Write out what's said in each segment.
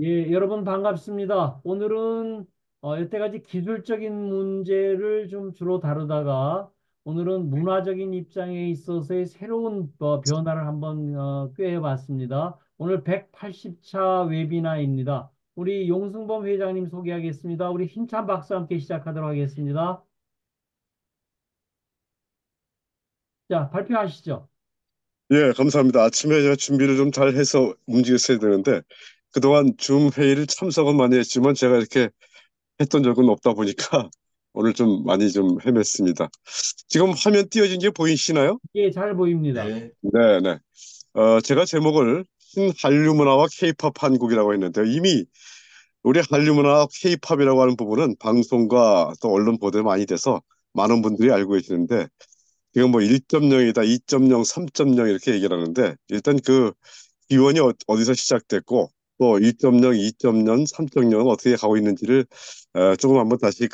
예, 여러분 반갑습니다. 오늘은 여태까지 기술적인 문제를 좀 주로 다루다가 오늘은 문화적인 입장에 있어서의 새로운 변화를 한번 꾀해봤습니다. 오늘 180차 웨비나입니다. 우리 용승범 회장님 소개하겠습니다. 우리 힘찬 박수 함께 시작하도록 하겠습니다. 자, 발표하시죠. 예, 감사합니다. 아침에 제가 준비를 좀 잘 해서 움직였어야 되는데, 그동안 줌 회의를 참석은 많이 했지만, 제가 이렇게 했던 적은 없다 보니까, 오늘 좀 많이 좀 헤맸습니다. 지금 화면 띄어진 게 보이시나요? 예, 잘 보입니다. 네. 네네. 제가 제목을 신한류 문화와 케이팝 한국이라고 했는데, 이미 우리 한류 문화와 케이팝이라고 하는 부분은 방송과 또 언론 보도에 많이 돼서 많은 분들이 알고 계시는데, 지금 뭐 1.0이다, 2.0, 3.0 이렇게 얘기를 하는데, 일단 그 기원이 어디서 시작됐고 또 1.0, 2.0, 3.0은 어떻게 가고 있는지를 조금 한번 다시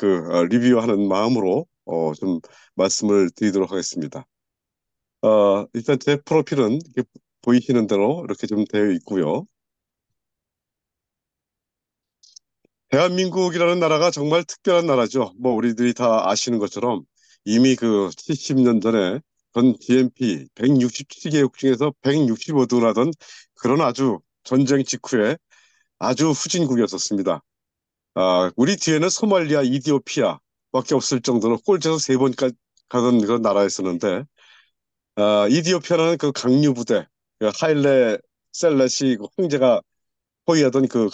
리뷰하는 마음으로 좀 말씀을 드리도록 하겠습니다. 일단 제 프로필은 이렇게 보이시는 대로 이렇게 좀 되어 있고요. 대한민국이라는 나라가 정말 특별한 나라죠. 뭐 우리들이 다 아시는 것처럼 이미 그 70년 전에 전 GNP 167개국 중에서 165등 하던 그런 아주 전쟁 직후에 아주 후진국이었었습니다. 우리 뒤에는 소말리아, 이디오피아밖에 없을 정도로 꼴찌에서 세 번 가던 그런 나라였었는데, 이디오피아는 그 강류 부대, 그 하일레 셀라시 그 황제가 호위하던 그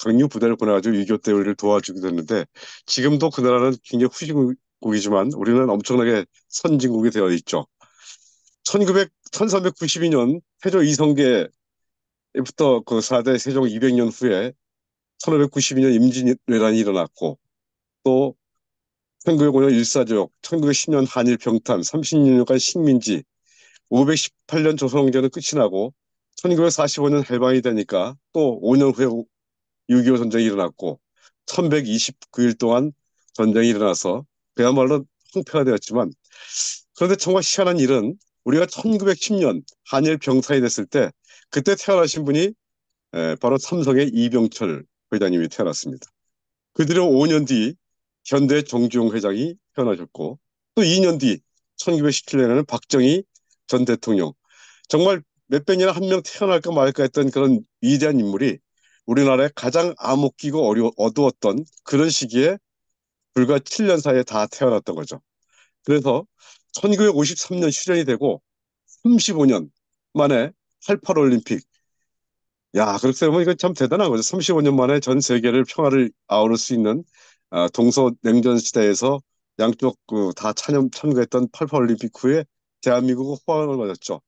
강류 부대를 보내가지고 6.25 때 우리를 도와주게 됐는데, 지금도 그 나라는 굉장히 후진국이지만 우리는 엄청나게 선진국이 되어 있죠. 1392년 태조 이성계부터 그 4대 세종 200년 후에 1592년 임진왜란이 일어났고 또 1905년 일사조약, 1910년 한일 병탄, 36년간 식민지, 518년 조선왕조는 끝이 나고 1945년 해방이 되니까 또 5년 후에 6.25 전쟁이 일어났고 1129일 동안 전쟁이 일어나서 그야말로 황폐가 되었지만 그런데 정말 희한한 일은 우리가 1910년 한일 병탄이 됐을 때 그때 태어나신 분이 바로 삼성의 이병철 회장님이 태어났습니다. 그 뒤로 5년 뒤 현대 정주영 회장이 태어나셨고 또 2년 뒤 1917년에는 박정희 전 대통령 정말 몇백 년에 한 명 태어날까 말까 했던 그런 위대한 인물이 우리나라의 가장 암흑기고 어두웠던 그런 시기에 불과 7년 사이에 다 태어났던 거죠. 그래서 1953년 휴전이 되고 35년 만에 88 올림픽 그렇게 보면 이건 참 대단한 거죠. 35년 만에 전 세계를 평화를 아우를 수 있는 동서냉전 시대에서 양쪽 다 참가했던 88 올림픽 후에 대한민국은 호황을 맞았죠.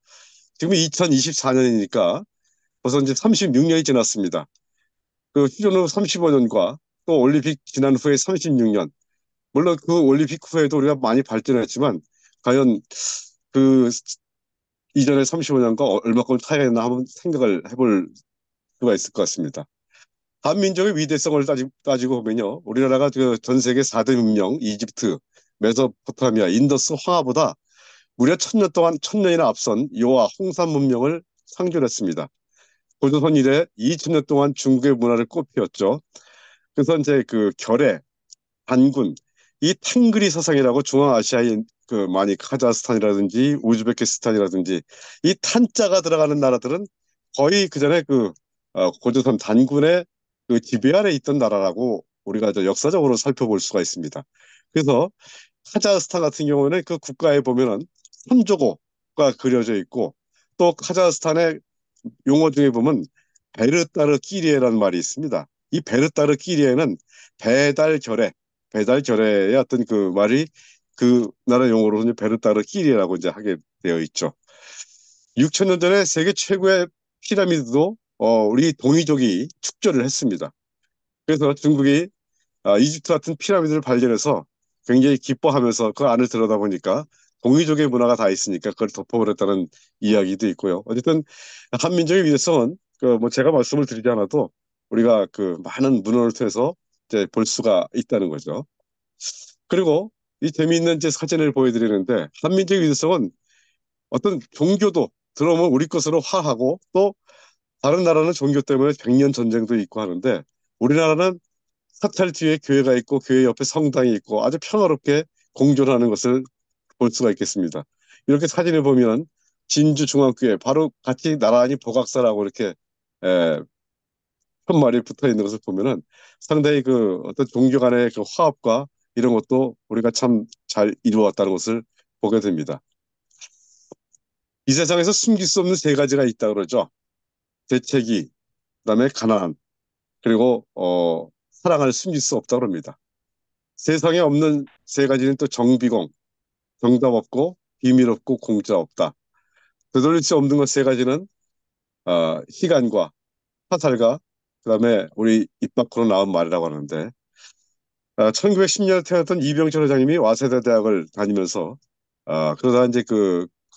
지금 2024년이니까 벌써 이제 36년이 지났습니다. 그 휴전 후 35년과 또 올림픽 지난 후에 36년. 물론 그 올림픽 후에도 우리가 많이 발전했지만 과연 그 이전의 35년과 얼마큼 차이가 있나 한번 생각을 해볼 수가 있을 것 같습니다. 한민족의 위대성을 따지고 보면요. 우리나라가 그 전 세계 4대 문명, 이집트, 메소포타미아, 인더스 황하보다 무려 1000년 동안, 1000년이나 앞선 요아, 홍산 문명을 상존했습니다. 고조선 이래 2000년 동안 중국의 문화를 꽃피웠죠. 그래서 이제 그 결의, 단군, 이 탕그리 사상이라고 중앙아시아의 그 많이 카자흐스탄이라든지 우즈베키스탄이라든지 이 탄자가 들어가는 나라들은 거의 그 전에 고조선 단군의 그 지배 아래 있던 나라라고 우리가 저 역사적으로 살펴볼 수가 있습니다. 그래서 카자흐스탄 같은 경우는 그 국가에 보면은 선조고가 그려져 있고 또 카자흐스탄의 용어 중에 보면 베르타르키리에라는 말이 있습니다. 이 베르타르키리에는 배달결의 배달결의의 어떤 그 말이 그 나라 용어로 이제 베르타르키리에라고 이제 하게 되어 있죠. 6천년 전에 세계 최고의 피라미드도 우리 동이족이 축조를 했습니다. 그래서 중국이 이집트 같은 피라미드를 발견해서 굉장히 기뻐하면서 그 안을 들여다보니까 동이족의 문화가 다 있으니까 그걸 덮어버렸다는 이야기도 있고요. 어쨌든 한민족의 위대성은 그 뭐 제가 말씀을 드리지 않아도 우리가 그 많은 문헌을 통해서 이제 볼 수가 있다는 거죠. 그리고 이 재미있는 이제 사진을 보여드리는데 한민족의 위대성은 어떤 종교도 들어오면 우리 것으로 화하고 또 다른 나라는 종교 때문에 100년 전쟁도 있고 하는데 우리나라는 사찰 뒤에 교회가 있고 교회 옆에 성당이 있고 아주 평화롭게 공존하는 것을 볼 수가 있겠습니다. 이렇게 사진을 보면 진주중앙교회 바로 같이 나란히 복악사라고 이렇게 에, 편말이 붙어 있는 것을 보면은 상당히 그 어떤 종교 간의 그 화합과 이런 것도 우리가 참 잘 이루었다는 것을 보게 됩니다. 이 세상에서 숨길 수 없는 세 가지가 있다 그러죠. 재채기, 그다음에 가난, 그리고 사랑을 숨길 수 없다 그럽니다. 세상에 없는 세 가지는 또 정비공, 정답 없고 비밀 없고 공짜 없다. 되돌릴 수 없는 것 세 가지는 시간과 화살과 그다음에 우리 입 밖으로 나온 말이라고 하는데 1910년에 태어났던 이병철 회장님이 와세대 대학을 다니면서 그러다 이제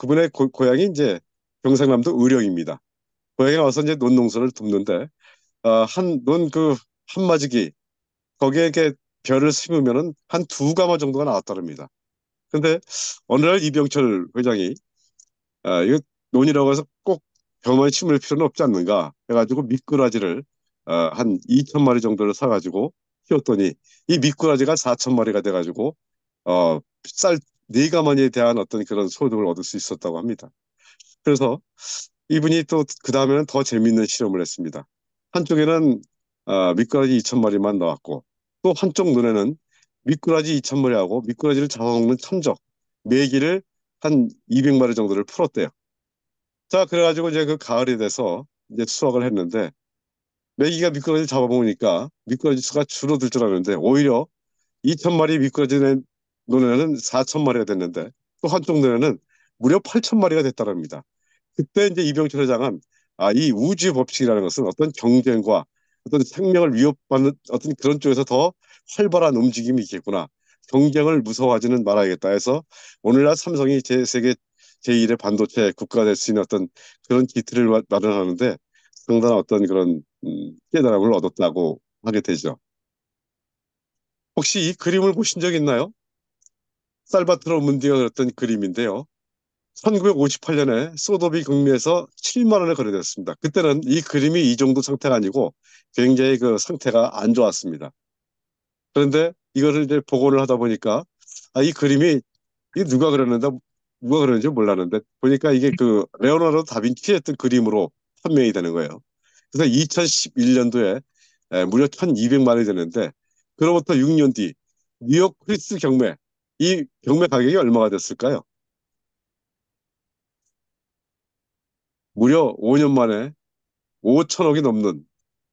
그분의 고향이 이제 경상남도 의령입니다. 고향에 와서 이제 논농사를 돕는데 논 한마지기 거기에 이렇게 벼를 심으면은 한 두 가마 정도가 나왔다릅니다. 근데 어느 날 이병철 회장이 이거 논이라고 해서 꼭 벼만 심을 필요는 없지 않는가 해가지고 미꾸라지를 한 2천 마리 정도를 사가지고 키웠더니 이 미꾸라지가 4천 마리가 돼가지고 쌀 네 가마니에 대한 어떤 그런 소득을 얻을 수 있었다고 합니다. 그래서 이분이 또 그 다음에는 더 재미있는 실험을 했습니다. 한쪽에는 미꾸라지 2천 마리만 나왔고 또 한쪽 눈에는 미꾸라지 2천 마리하고 미꾸라지를 잡아먹는 천적 메기를 한 200마리 정도를 풀었대요. 자, 그래가지고 이제 그 가을이 돼서 이제 수확을 했는데 메기가 미꾸라지를 잡아먹으니까 미꾸라지 수가 줄어들 줄 알았는데 오히려 2천 마리 미꾸라지 눈에는 4천 마리가 됐는데 또 한쪽 눈에는 무려 8천 마리가 됐다랍니다. 그때 이제 이병철 회장은 이 우주 법칙이라는 것은 어떤 경쟁과 어떤 생명을 위협받는 어떤 그런 쪽에서 더 활발한 움직임이 있겠구나. 경쟁을 무서워하지는 말아야겠다 해서 오늘날 삼성이 세계 제1의 반도체 국가가 될 수 있는 어떤 그런 기틀을 마련하는데 상당한 어떤 그런 깨달음을 얻었다고 하게 되죠. 혹시 이 그림을 보신 적 있나요? 살바트로 문디가 그렸던 그림인데요. 1958년에 소도비 경매에서 7만 원에 거래됐습니다. 그때는 이 그림이 이 정도 상태가 아니고 굉장히 그 상태가 안 좋았습니다. 그런데 이거를 이제 복원을 하다 보니까 이 그림이 이 누가 그렸는지 몰랐는데 보니까 이게 그 레오나르도 다빈치의 했던 그림으로 판명이 되는 거예요. 그래서 2011년도에 무려 1,200만 원이 되는데 그로부터 6년 뒤 뉴욕 크리스 경매 이 경매 가격이 얼마가 됐을까요? 무려 5년 만에 5천억이 넘는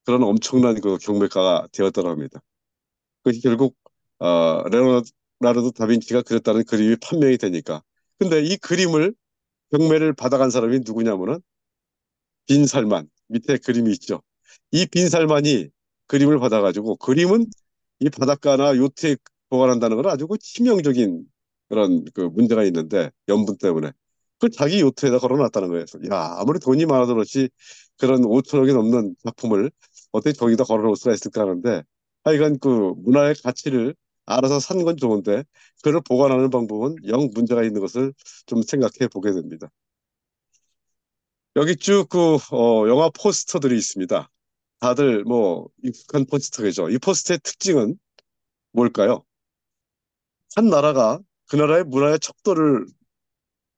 그런 엄청난 그 경매가가 되었다고 합니다. 그것이 결국 레오나르도 다빈치가 그렸다는 그림이 판명이 되니까. 근데 이 그림을 경매를 받아간 사람이 누구냐면은 빈살만 밑에 그림이 있죠. 이 빈살만이 그림을 받아가지고 그림은 이 바닷가나 요트에 보관한다는 건 아주 그 치명적인 그런 그 문제가 있는데 염분 때문에 그걸 자기 요트에다 걸어놨다는 거예요. 그래서 야 아무리 돈이 많아도 그렇지 그런 5천억이 넘는 작품을 어떻게 저기다 걸어놓을 수가 있을까 하는데 하여간 그 문화의 가치를 알아서 산 건 좋은데 그걸 보관하는 방법은 영 문제가 있는 것을 좀 생각해 보게 됩니다. 여기 쭉 영화 포스터들이 있습니다. 다들 뭐 익숙한 포스터겠죠. 이 포스터의 특징은 뭘까요? 한 나라가 그 나라의 문화의 척도를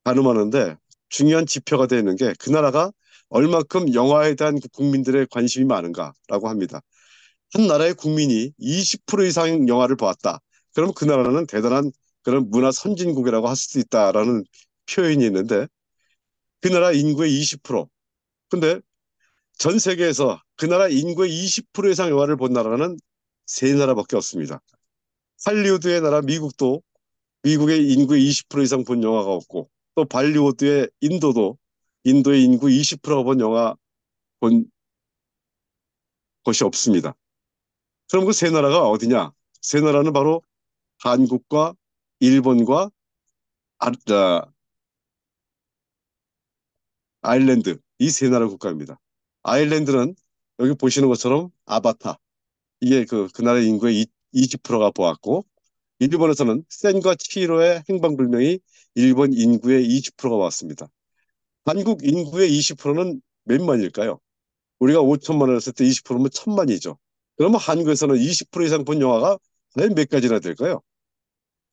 가늠하는데 중요한 지표가 되어 있는 게 그 나라가 얼만큼 영화에 대한 그 국민들의 관심이 많은가라고 합니다. 한 나라의 국민이 20% 이상 영화를 보았다. 그럼 그 나라는 대단한 그런 문화 선진국이라고 할 수 있다라는 표현이 있는데 그 나라 인구의 20%. 근데 전 세계에서 그 나라 인구의 20% 이상 영화를 본 나라는 세 나라밖에 없습니다. 할리우드의 나라 미국도 미국의 인구의 20% 이상 본 영화가 없고 또 발리우드의 인도도 인도의 인구 20%가 본 영화 본 곳이 없습니다. 그럼 그 세 나라가 어디냐? 세 나라는 바로 한국과 일본과 아, 아, 아일랜드 이 세 나라 국가입니다. 아일랜드는 여기 보시는 것처럼 아바타 이게 그 나라의 인구의 20%가 보았고 일본에서는 센과 치히로의 행방불명이 일본 인구의 20%가 왔습니다. 한국 인구의 20%는 몇만일까요? 우리가 5천만 원 했을 때 20%면 천만이죠. 그러면 한국에서는 20% 이상 본 영화가 과연 몇 가지나 될까요?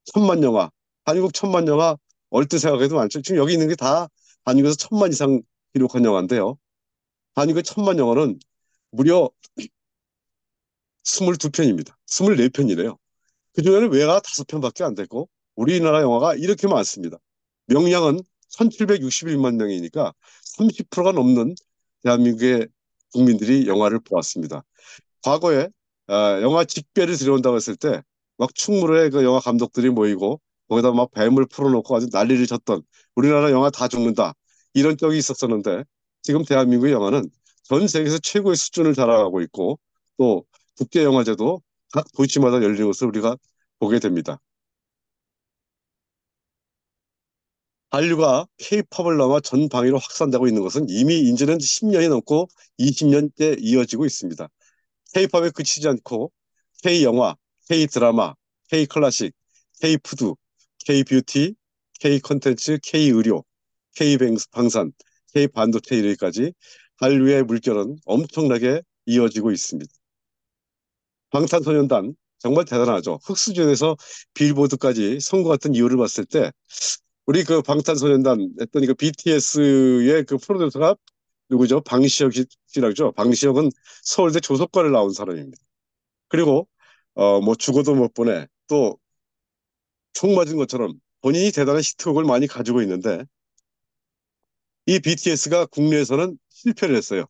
천만 영화. 한국 천만 영화 얼뜻 생각해도 많죠. 지금 여기 있는 게 다 한국에서 천만 이상 기록한 영화인데요. 한국의 천만 영화는 무려 22편입니다. 24편이래요. 그중에는 외가 5편밖에 안 됐고 우리나라 영화가 이렇게 많습니다. 명량은 1761만 명이니까 30%가 넘는 대한민국의 국민들이 영화를 보았습니다. 과거에 영화 직배를 들여온다고 했을 때 막 충무로에 그 영화 감독들이 모이고 거기다 막 뱀을 풀어놓고 아주 난리를 쳤던 우리나라 영화 다 죽는다 이런 적이 있었었는데 지금 대한민국의 영화는 전 세계에서 최고의 수준을 자랑하고 있고 또 국제영화제도 각 도시마다 열리는 것을 우리가 보게 됩니다. 한류가 K-팝을 넘어 전 방위로 확산되고 있는 것은 이미 인지는 10년이 넘고 20년째 이어지고 있습니다. K-팝에 그치지 않고 K-영화, K-드라마, K-클래식, K-푸드, K-뷰티, K-컨텐츠, K-의료, K-방산, K-반도체 이르기까지 한류의 물결은 엄청나게 이어지고 있습니다. 방탄소년단 정말 대단하죠. 흑수저에서 빌보드까지 선거 같은 이유를 봤을 때 우리 그 방탄소년단 했더니 그 BTS의 그 프로듀서가 누구죠? 방시혁 씨라죠. 방시혁은 서울대 조속과를 나온 사람입니다. 그리고 뭐 죽어도 못 보내 또 총 맞은 것처럼 본인이 대단한 히트곡을 많이 가지고 있는데 이 BTS가 국내에서는 실패를 했어요.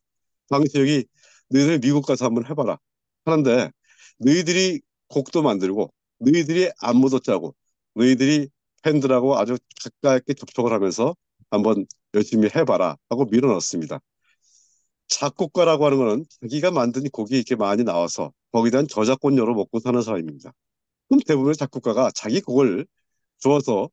방시혁이 너희들 미국 가서 한번 해봐라 하는데 너희들이 곡도 만들고 너희들이 안무도 짜고 너희들이 팬들하고 아주 가깝게 접촉을 하면서 한번 열심히 해봐라 하고 밀어넣습니다. 작곡가라고 하는 거는 자기가 만든 곡이 이렇게 많이 나와서 거기에 대한 저작권료로 먹고 사는 사람입니다. 그럼 대부분의 작곡가가 자기 곡을 주어서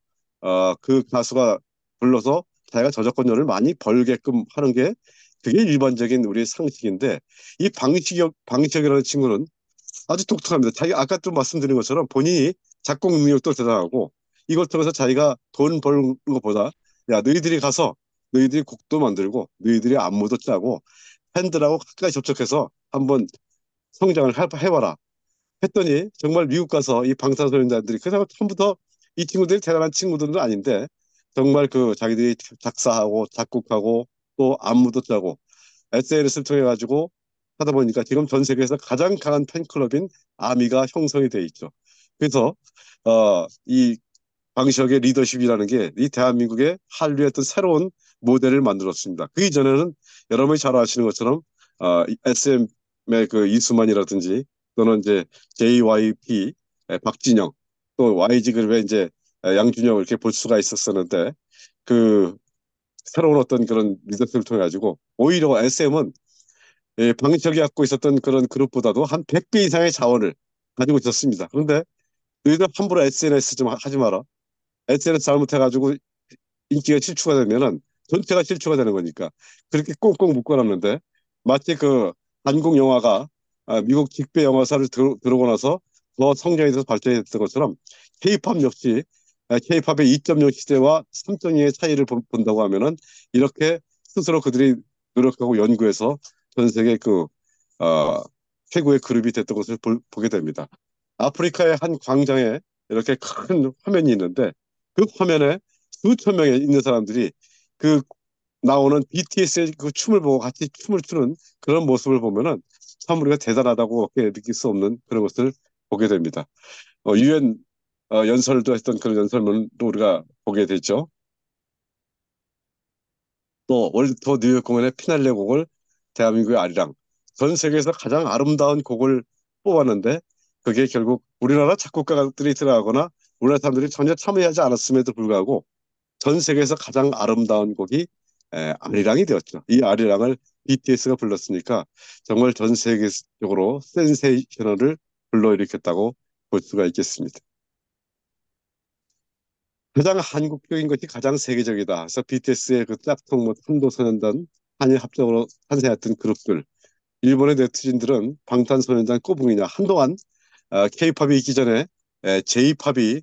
그 가수가 불러서 자기가 저작권료를 많이 벌게끔 하는 게 그게 일반적인 우리의 상식인데 이 방시혁이라는 친구는 아주 독특합니다. 자기 아까 좀 말씀드린 것처럼 본인이 작곡 능력도 대단하고 이걸 통해서 자기가 돈 버는 것보다 야 너희들이 가서 너희들이 곡도 만들고 너희들이 안무도 짜고 팬들하고 가까이 접촉해서 한번 성장을 해봐라 했더니 정말 미국 가서 이 방탄소년단들이 그냥 처음부터 이 친구들이 대단한 친구들은 아닌데 정말 그 자기들이 작사하고 작곡하고 또 안무도 짜고 SNS를 통해 가지고 하다 보니까 지금 전 세계에서 가장 강한 팬클럽인 아미가 형성이 돼 있죠. 그래서 이 방시혁의 리더십이라는 게 이 대한민국의 한류의 어떤 새로운 모델을 만들었습니다. 그 이전에는 여러분이 잘 아시는 것처럼 SM의 그 이수만이라든지 또는 이제 JYP 박진영 또 YG 그룹의 이제 양준영 이렇게 볼 수가 있었었는데 그 새로운 어떤 그런 리더십을 통해 가지고 오히려 SM은 방시혁이 갖고 있었던 그런 그룹보다도 한 100배 이상의 자원을 가지고 있었습니다. 그런데 너희들 함부로 SNS 좀 하지 마라. SNS 잘못해가지고 인기가 실추가 되면은 전체가 실추가 되는 거니까 그렇게 꽁꽁 묶어놨는데 마치 그 한국 영화가 미국 직배 영화사를 들어오고 나서 더 성장이 돼서 발전이 됐던 것처럼 K-팝 역시 K-팝의 2.0 시대와 3.0의 차이를 본다고 하면은 이렇게 스스로 그들이 노력하고 연구해서 전 세계 그 어, 최고의 그룹이 됐던 것을 보게 됩니다. 아프리카의 한 광장에 이렇게 큰 화면이 있는데 그 화면에 수천 명의 있는 사람들이 그 나오는 BTS의 그 춤을 보고 같이 춤을 추는 그런 모습을 보면은 참 우리가 대단하다고 느낄 수 없는 그런 것을 보게 됩니다. 유엔 연설도 했던 그런 연설문도 우리가 보게 되죠. 또 월드 투어 뉴욕 공연의 피날레 곡을 대한민국의 아리랑 전 세계에서 가장 아름다운 곡을 뽑았는데 그게 결국 우리나라 작곡가들이 들어가거나 우리나라 사람들이 전혀 참여하지 않았음에도 불구하고 전 세계에서 가장 아름다운 곡이 아리랑이 되었죠. 이 아리랑을 BTS가 불렀으니까 정말 전 세계적으로 센세이셔널을 불러일으켰다고 볼 수가 있겠습니다. 가장 한국적인 것이 가장 세계적이다. 그래서 BTS의 그 짝퉁, 뭐 참도소년단, 한일 합작으로 탄생했던 그룹들. 일본의 네티즌들은 방탄소년단 꼬붕이냐. 한동안 K-팝이 있기 전에 J-팝이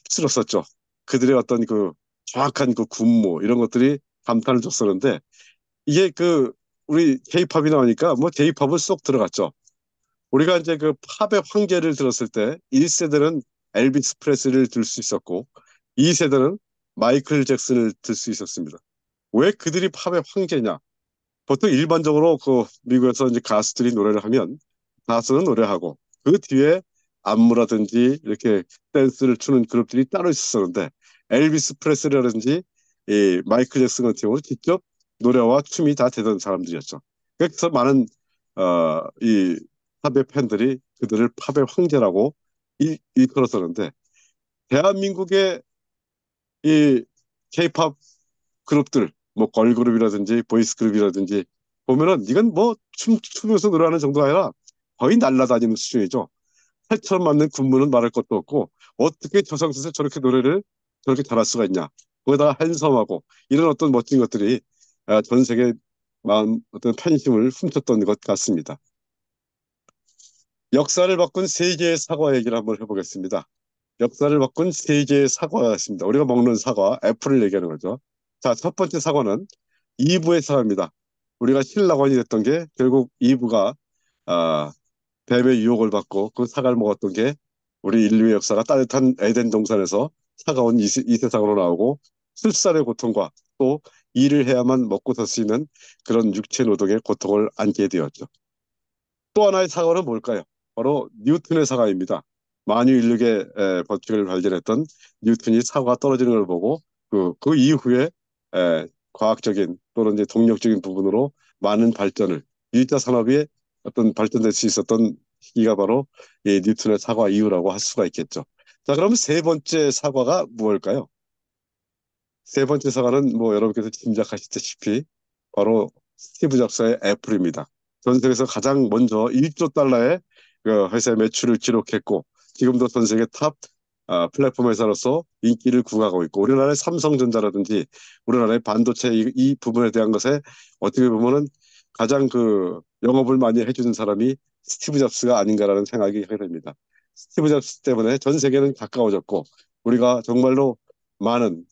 휩쓸었었죠. 그들의 어떤 그 정확한 그 군무 이런 것들이 감탄을 줬었는데 이게 그 우리 K-팝이 나오니까 뭐 K-팝은 쏙 들어갔죠. 우리가 이제 그 팝의 황제를 들었을 때 1세대는 엘비스 프레슬리를 들 수 있었고 2세대는 마이클 잭슨을 들 수 있었습니다. 왜 그들이 팝의 황제냐? 보통 일반적으로 그 미국에서 이제 가수들이 노래를 하면 가수는 노래하고 그 뒤에 안무라든지 이렇게 댄스를 추는 그룹들이 따로 있었는데 엘비스 프레슬리라든지 이 마이클 잭슨 같은 경우는 직접 노래와 춤이 다 되던 사람들이었죠. 그래서 많은 이 팝의 팬들이 그들을 팝의 황제라고 일컬었었는데 대한민국의 이 K-팝 그룹들, 뭐 걸그룹이라든지 보이스 그룹이라든지 보면은 이건 뭐 춤추면서 노래하는 정도가 아니라 거의 날라다니는 수준이죠. 살처럼 맞는 군무는 말할 것도 없고 어떻게 저 상태에서 저렇게 노래를 저렇게 잘할 수가 있냐. 거기다가 핸섬하고 이런 어떤 멋진 것들이 전 세계 마음 어떤 팬심을 훔쳤던 것 같습니다. 역사를 바꾼 세계의 사과 얘기를 한번 해보겠습니다. 역사를 바꾼 세계의 사과가 있습니다. 우리가 먹는 사과, 애플을 얘기하는 거죠. 자, 첫 번째 사과는 이브의 사과입니다. 우리가 신라권이 됐던 게 결국 이브가 아, 뱀의 유혹을 받고 그 사과를 먹었던 게 우리 인류의 역사가 따뜻한 에덴 동산에서 차가운 이 세상으로 나오고 출산의 고통과 또 일을 해야만 먹고 살 수 있는 그런 육체 노동의 고통을 안게 되었죠. 또 하나의 사과는 뭘까요? 바로 뉴턴의 사과입니다. 만유인력의 법칙을 발견했던 뉴턴이 사과가 떨어지는 걸 보고 그 이후에 과학적인 또는 이제 동력적인 부분으로 많은 발전을 일자 산업이 어떤 발전될 수 있었던 시기가 바로 이 뉴턴의 사과 이후라고 할 수가 있겠죠. 자, 그러면 세 번째 사과가 무엇일까요? 세 번째 사과는 뭐 여러분께서 짐작하시다시피 바로 스티브 잡스의 애플입니다. 전 세계에서 가장 먼저 1조 달러의 그 회사의 매출을 기록했고 지금도 전 세계 탑 플랫폼 회사로서 인기를 구가하고 있고 우리나라의 삼성전자라든지 우리나라의 반도체 이 부분에 대한 것에 어떻게 보면은 가장 그 영업을 많이 해주는 사람이 스티브 잡스가 아닌가라는 생각이 하게 됩니다. 스티브 잡스 때문에 전 세계는 가까워졌고 우리가 정말로 많은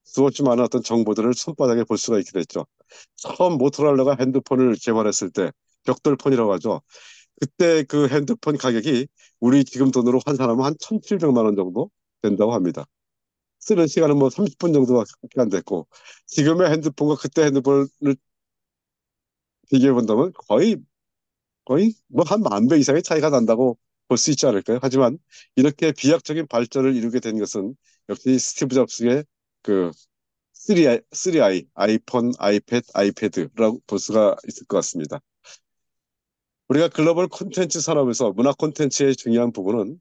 수없이 많은 어떤 정보들을 손바닥에 볼 수가 있게 됐죠. 처음 모토로라가 핸드폰을 개발했을 때 벽돌폰이라고 하죠. 그때 그 핸드폰 가격이 우리 지금 돈으로 환산하면 한 1,700만 원 정도 된다고 합니다. 쓰는 시간은 뭐 30분 정도밖에 안 됐고 지금의 핸드폰과 그때 핸드폰을 비교해 본다면 거의 뭐 한 만 배 이상의 차이가 난다고 볼 수 있지 않을까요? 하지만 이렇게 비약적인 발전을 이루게 된 것은 역시 스티브 잡스의 그 3i, 아이폰, 아이패드, 아이패드라고 볼 수가 있을 것 같습니다. 우리가 글로벌 콘텐츠 산업에서 문화 콘텐츠의 중요한 부분은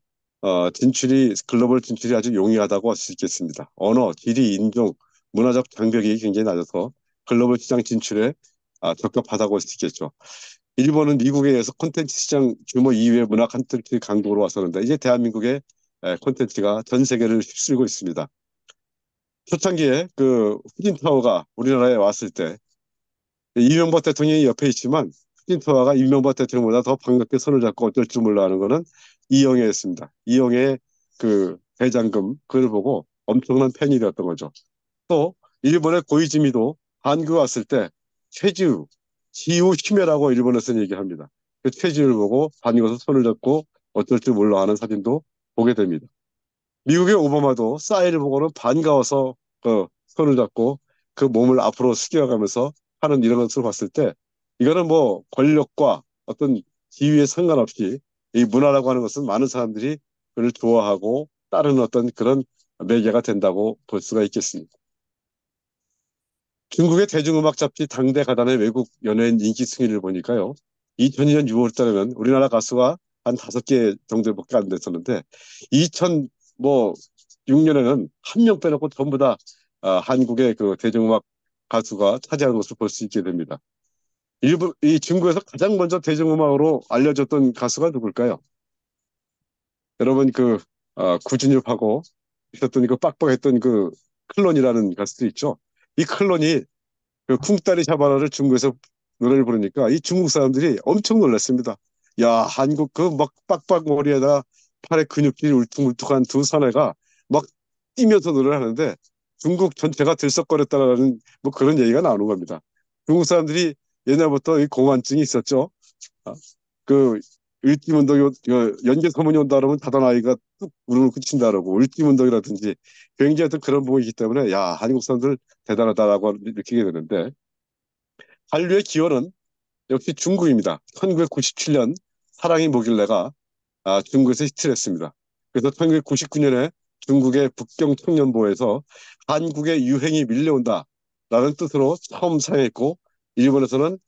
글로벌 진출이 아주 용이하다고 할 수 있겠습니다. 언어, 지리, 인종, 문화적 장벽이 굉장히 낮아서 글로벌 시장 진출에 적합하다고 할 수 있겠죠. 일본은 미국에 의해서 콘텐츠 시장 규모 2위의 문화 콘텐츠 강국으로 왔었는데 이제 대한민국의 콘텐츠가 전 세계를 휩쓸고 있습니다. 초창기에 그 후진타워가 우리나라에 왔을 때 이명박 대통령이 옆에 있지만 후진타워가 이명박 대통령보다 더 반갑게 손을 잡고 어쩔 줄 몰라 하는 거는 이영애였습니다. 이영애의 그 대장금 그걸 보고 엄청난 팬이 되었던 거죠. 또 일본의 고이즈미도 한국 왔을 때 최지우, 지우 히메라고 일본에서는 얘기합니다. 그 최지우를 보고 한국에서 손을 잡고 어쩔 줄 몰라 하는 사진도 보게 됩니다. 미국의 오바마도 싸이를 보고는 반가워서 그 손을 잡고 그 몸을 앞으로 숙여가면서 하는 이런 것을 봤을 때 이거는 뭐 권력과 어떤 지위에 상관없이 이 문화라고 하는 것은 많은 사람들이 그를 좋아하고 따르는 어떤 그런 매개가 된다고 볼 수가 있겠습니다. 중국의 대중음악 잡지 당대 가단의 외국 연예인 인기 순위를 보니까요. 2002년 6월 달에는 우리나라 가수가 한 5개 정도밖에 안 됐었는데 2006년에는 한 명 빼놓고 전부 다 한국의 그 대중음악 가수가 차지하는 것을 볼 수 있게 됩니다. 이 중국에서 가장 먼저 대중음악으로 알려졌던 가수가 누굴까요? 여러분 구준엽하고 있었던 그 빡빡했던 그 클론이라는 가수도 있죠. 이 클론이 그 쿵따리 샤바라를 중국에서 노래를 부르니까 이 중국 사람들이 엄청 놀랐습니다. 야, 한국 그 막 빡빡 머리에다 팔에 근육질이 울퉁불퉁한 두 사내가 막 뛰면서 노래를 하는데 중국 전체가 들썩거렸다라는 뭐 그런 얘기가 나오는 겁니다. 중국 사람들이 옛날부터 이 공안증이 있었죠. 아, 그 을지문덕이 연개 소문이 온다 그러면 다던 아이가 뚝 울음을 그친다 그러고 을지문덕이라든지 굉장히 어떤 그런 부분이 있기 때문에 야 한국 사람들 대단하다라고 느끼게 되는데 한류의 기원은 역시 중국입니다. 1997년 사랑이 뭐길래가 중국에서 히트를 했습니다. 그래서 1999년에 중국의 북경 청년보에서 한국의 유행이 밀려온다라는 뜻으로 처음 사용했고 일본에서는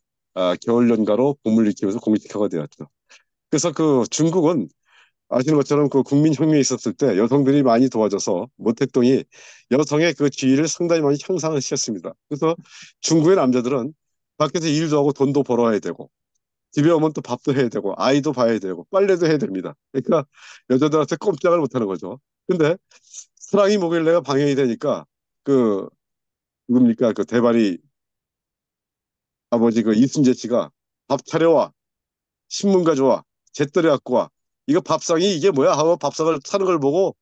겨울연가로 봄을 일으키면서 공식화가 되었죠. 그래서 그 중국은 아시는 것처럼 그 국민혁명이 있었을 때 여성들이 많이 도와줘서 모택동이 여성의 그 지위를 상당히 많이 향상을 시켰습니다. 그래서 중국의 남자들은 밖에서 일도 하고 돈도 벌어야 되고 집에 오면 또 밥도 해야 되고 아이도 봐야 되고 빨래도 해야 됩니다. 그러니까 여자들한테 꼼짝을 못하는 거죠. 근데 사랑이 뭐길래가 방영이 되니까 그 누굽니까 그 대발이 아버지 그 이순재 씨가 밥 차려와 신문 가져와 재떨이 갖고 와 이거 밥상이 이게 뭐야 하고 밥상을 차는 걸 보고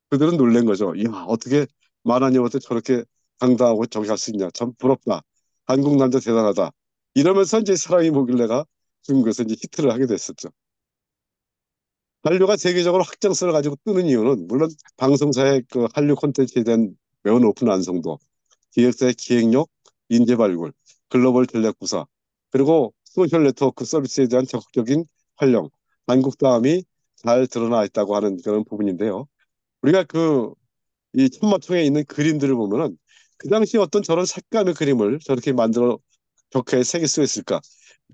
그들은 놀란 거죠. 이야 어떻게 만한 여한테 저렇게 당당하고 저기 갈 수 있냐 참 부럽다. 한국 남자 대단하다. 이러면서 이제 사랑이 뭐길래가 중국에서 이제 히트를 하게 됐었죠. 한류가 세계적으로 확장성을 가지고 뜨는 이유는 물론 방송사의 그 한류 콘텐츠에 대한 매우 높은 완성도, 기획사의 기획력, 인재 발굴, 글로벌 전략 구사, 그리고 소셜 네트워크 서비스에 대한 적극적인 활용, 한국 다음이 잘 드러나 있다고 하는 그런 부분인데요. 우리가 그 이 천마총에 있는 그림들을 보면은 그 당시 어떤 저런 색감의 그림을 저렇게 만들어 벽화에 새길 수 있을까?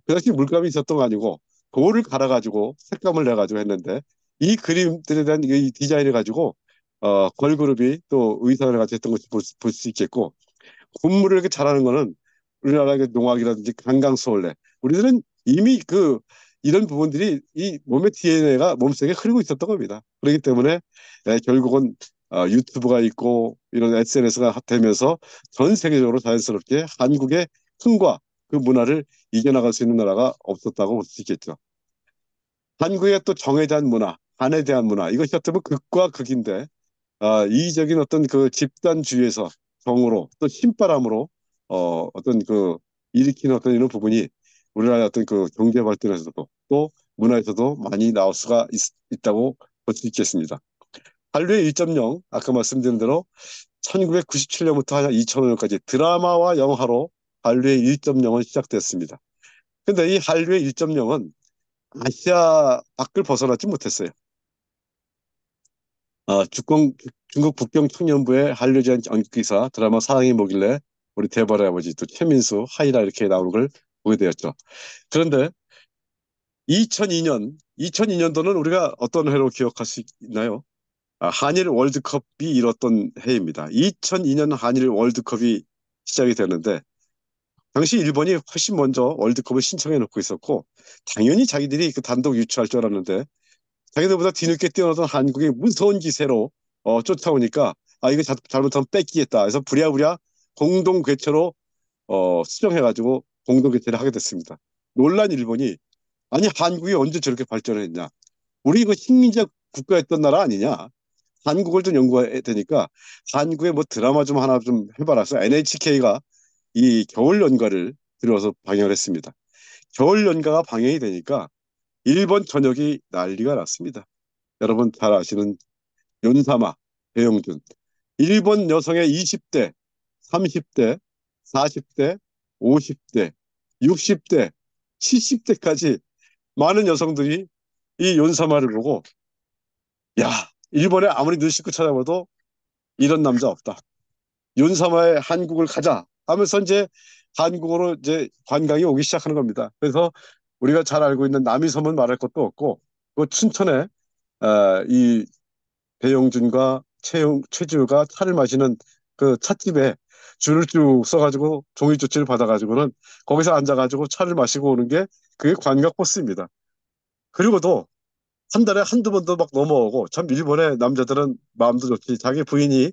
그 당시 물감이 있었던 거 아니고 그거를 갈아가지고 색감을 내가지고 했는데 이 그림들에 대한 이 디자인을 가지고 걸그룹이 또 의상을 가지고 했던 것을 볼 수 있겠고 군무를 이렇게 잘하는 거는 우리나라의 농악이라든지 강강수월래 우리들은 이미 그 이런 부분들이 이 몸의 DNA가 몸속에 흐르고 있었던 겁니다. 그렇기 때문에 결국은 유튜브가 있고 이런 SNS가 되면서 전 세계적으로 자연스럽게 한국의 흥과 그 문화를 이겨나갈 수 있는 나라가 없었다고 볼 수 있겠죠. 한국의 또 정에 대한 문화, 한에 대한 문화 이것이 어떻게 보면 극과 극인데 이기적인 어떤 그 집단주의에서 정으로 또 신바람으로 어떤 그 일으키는 어떤 이런 부분이 우리나라의 어떤 그 경제 발전에서도 또 문화에서도 많이 나올 수가 있다고 볼 수 있겠습니다. 한류의 1.0 아까 말씀드린 대로 1997년부터 한 2005년까지 드라마와 영화로 한류의 1.0은 시작됐습니다. 근데 이 한류의 1.0은 아시아 밖을 벗어나지 못했어요. 중국 북경 청년부의 한류전 연기사 드라마 사랑이 뭐길래 우리 대발의 아버지 또 최민수 하이라 이렇게 나오는 걸 보게 되었죠. 그런데 2002년도는 우리가 어떤 해로 기억할 수 있나요? 한일 월드컵이 이뤘던 해입니다. 2002년 한일 월드컵이 시작이 되는데 당시 일본이 훨씬 먼저 월드컵을 신청해 놓고 있었고 당연히 자기들이 그 단독 유치할 줄 알았는데 자기들보다 뒤늦게 뛰어나던 한국이 무서운 기세로 쫓아오니까 이거 잘못하면 뺏기겠다. 그래서 부랴부랴 공동 개최로 수정해가지고 공동 개최를 하게 됐습니다. 놀란 일본이 아니 한국이 언제 저렇게 발전을 했냐? 우리 이거 식민지 국가였던 나라 아니냐? 한국을 좀 연구해야 되니까 한국에 뭐 드라마 좀 하나 좀 해봐라. 그래서 NHK가 이 겨울 연가를 들어서 방영을 했습니다. 겨울 연가가 방영이 되니까 일본 전역이 난리가 났습니다. 여러분 잘 아시는 윤사마, 배용준. 일본 여성의 20대, 30대, 40대, 50대, 60대, 70대까지 많은 여성들이 이 윤사마를 보고 야, 일본에 아무리 눈 씻고 찾아봐도 이런 남자 없다. 윤사마의 한국을 가자 하면서 이제 한국으로 이제 관광이 오기 시작하는 겁니다. 그래서 우리가 잘 알고 있는 남이섬은 말할 것도 없고 그 춘천에 이 배용준과 최지우가 차를 마시는 그 찻집에 줄을 쭉 서가지고 종이 조치를 받아가지고는 거기서 앉아가지고 차를 마시고 오는 게 그게 관광 코스입니다. 그리고도 한 달에 한두 번도 막 넘어오고 참 일본의 남자들은 마음도 좋지 자기 부인이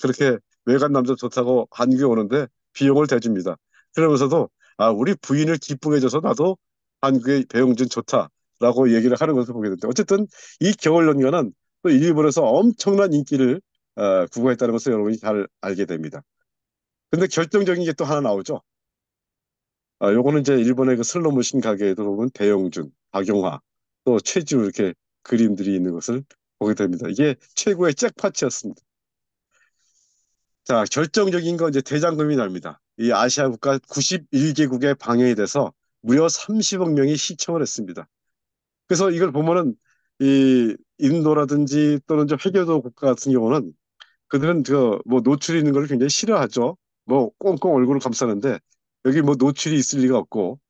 그렇게 외간 남자 좋다고 한국에 오는데 비용을 대줍니다. 그러면서도 우리 부인을 기쁘게 해줘서 나도 한국의 배용준 좋다라고 얘기를 하는 것을 보게 되는데 어쨌든 이 겨울 연가는 또 일본에서 엄청난 인기를 구가했다는 것을 여러분이 잘 알게 됩니다. 근데 결정적인 게 또 하나 나오죠. 요거는 이제 일본의 그 슬로모션 가게에도 보면 배영준, 박용화, 또 최지우 이렇게 그림들이 있는 것을 보게 됩니다. 이게 최고의 잭팟이었습니다. 자, 결정적인 건 이제 대장금이 납니다. 이 아시아 국가 91개국에 방영이 돼서 무려 30억 명이 시청을 했습니다. 그래서 이걸 보면은 이 인도라든지 또는 좀 회교도 국가 같은 경우는 그들은 저 뭐 노출이 있는 걸 굉장히 싫어하죠. 뭐 꽁꽁 얼굴을 감싸는데 여기 뭐 노출이 있을 리가 없고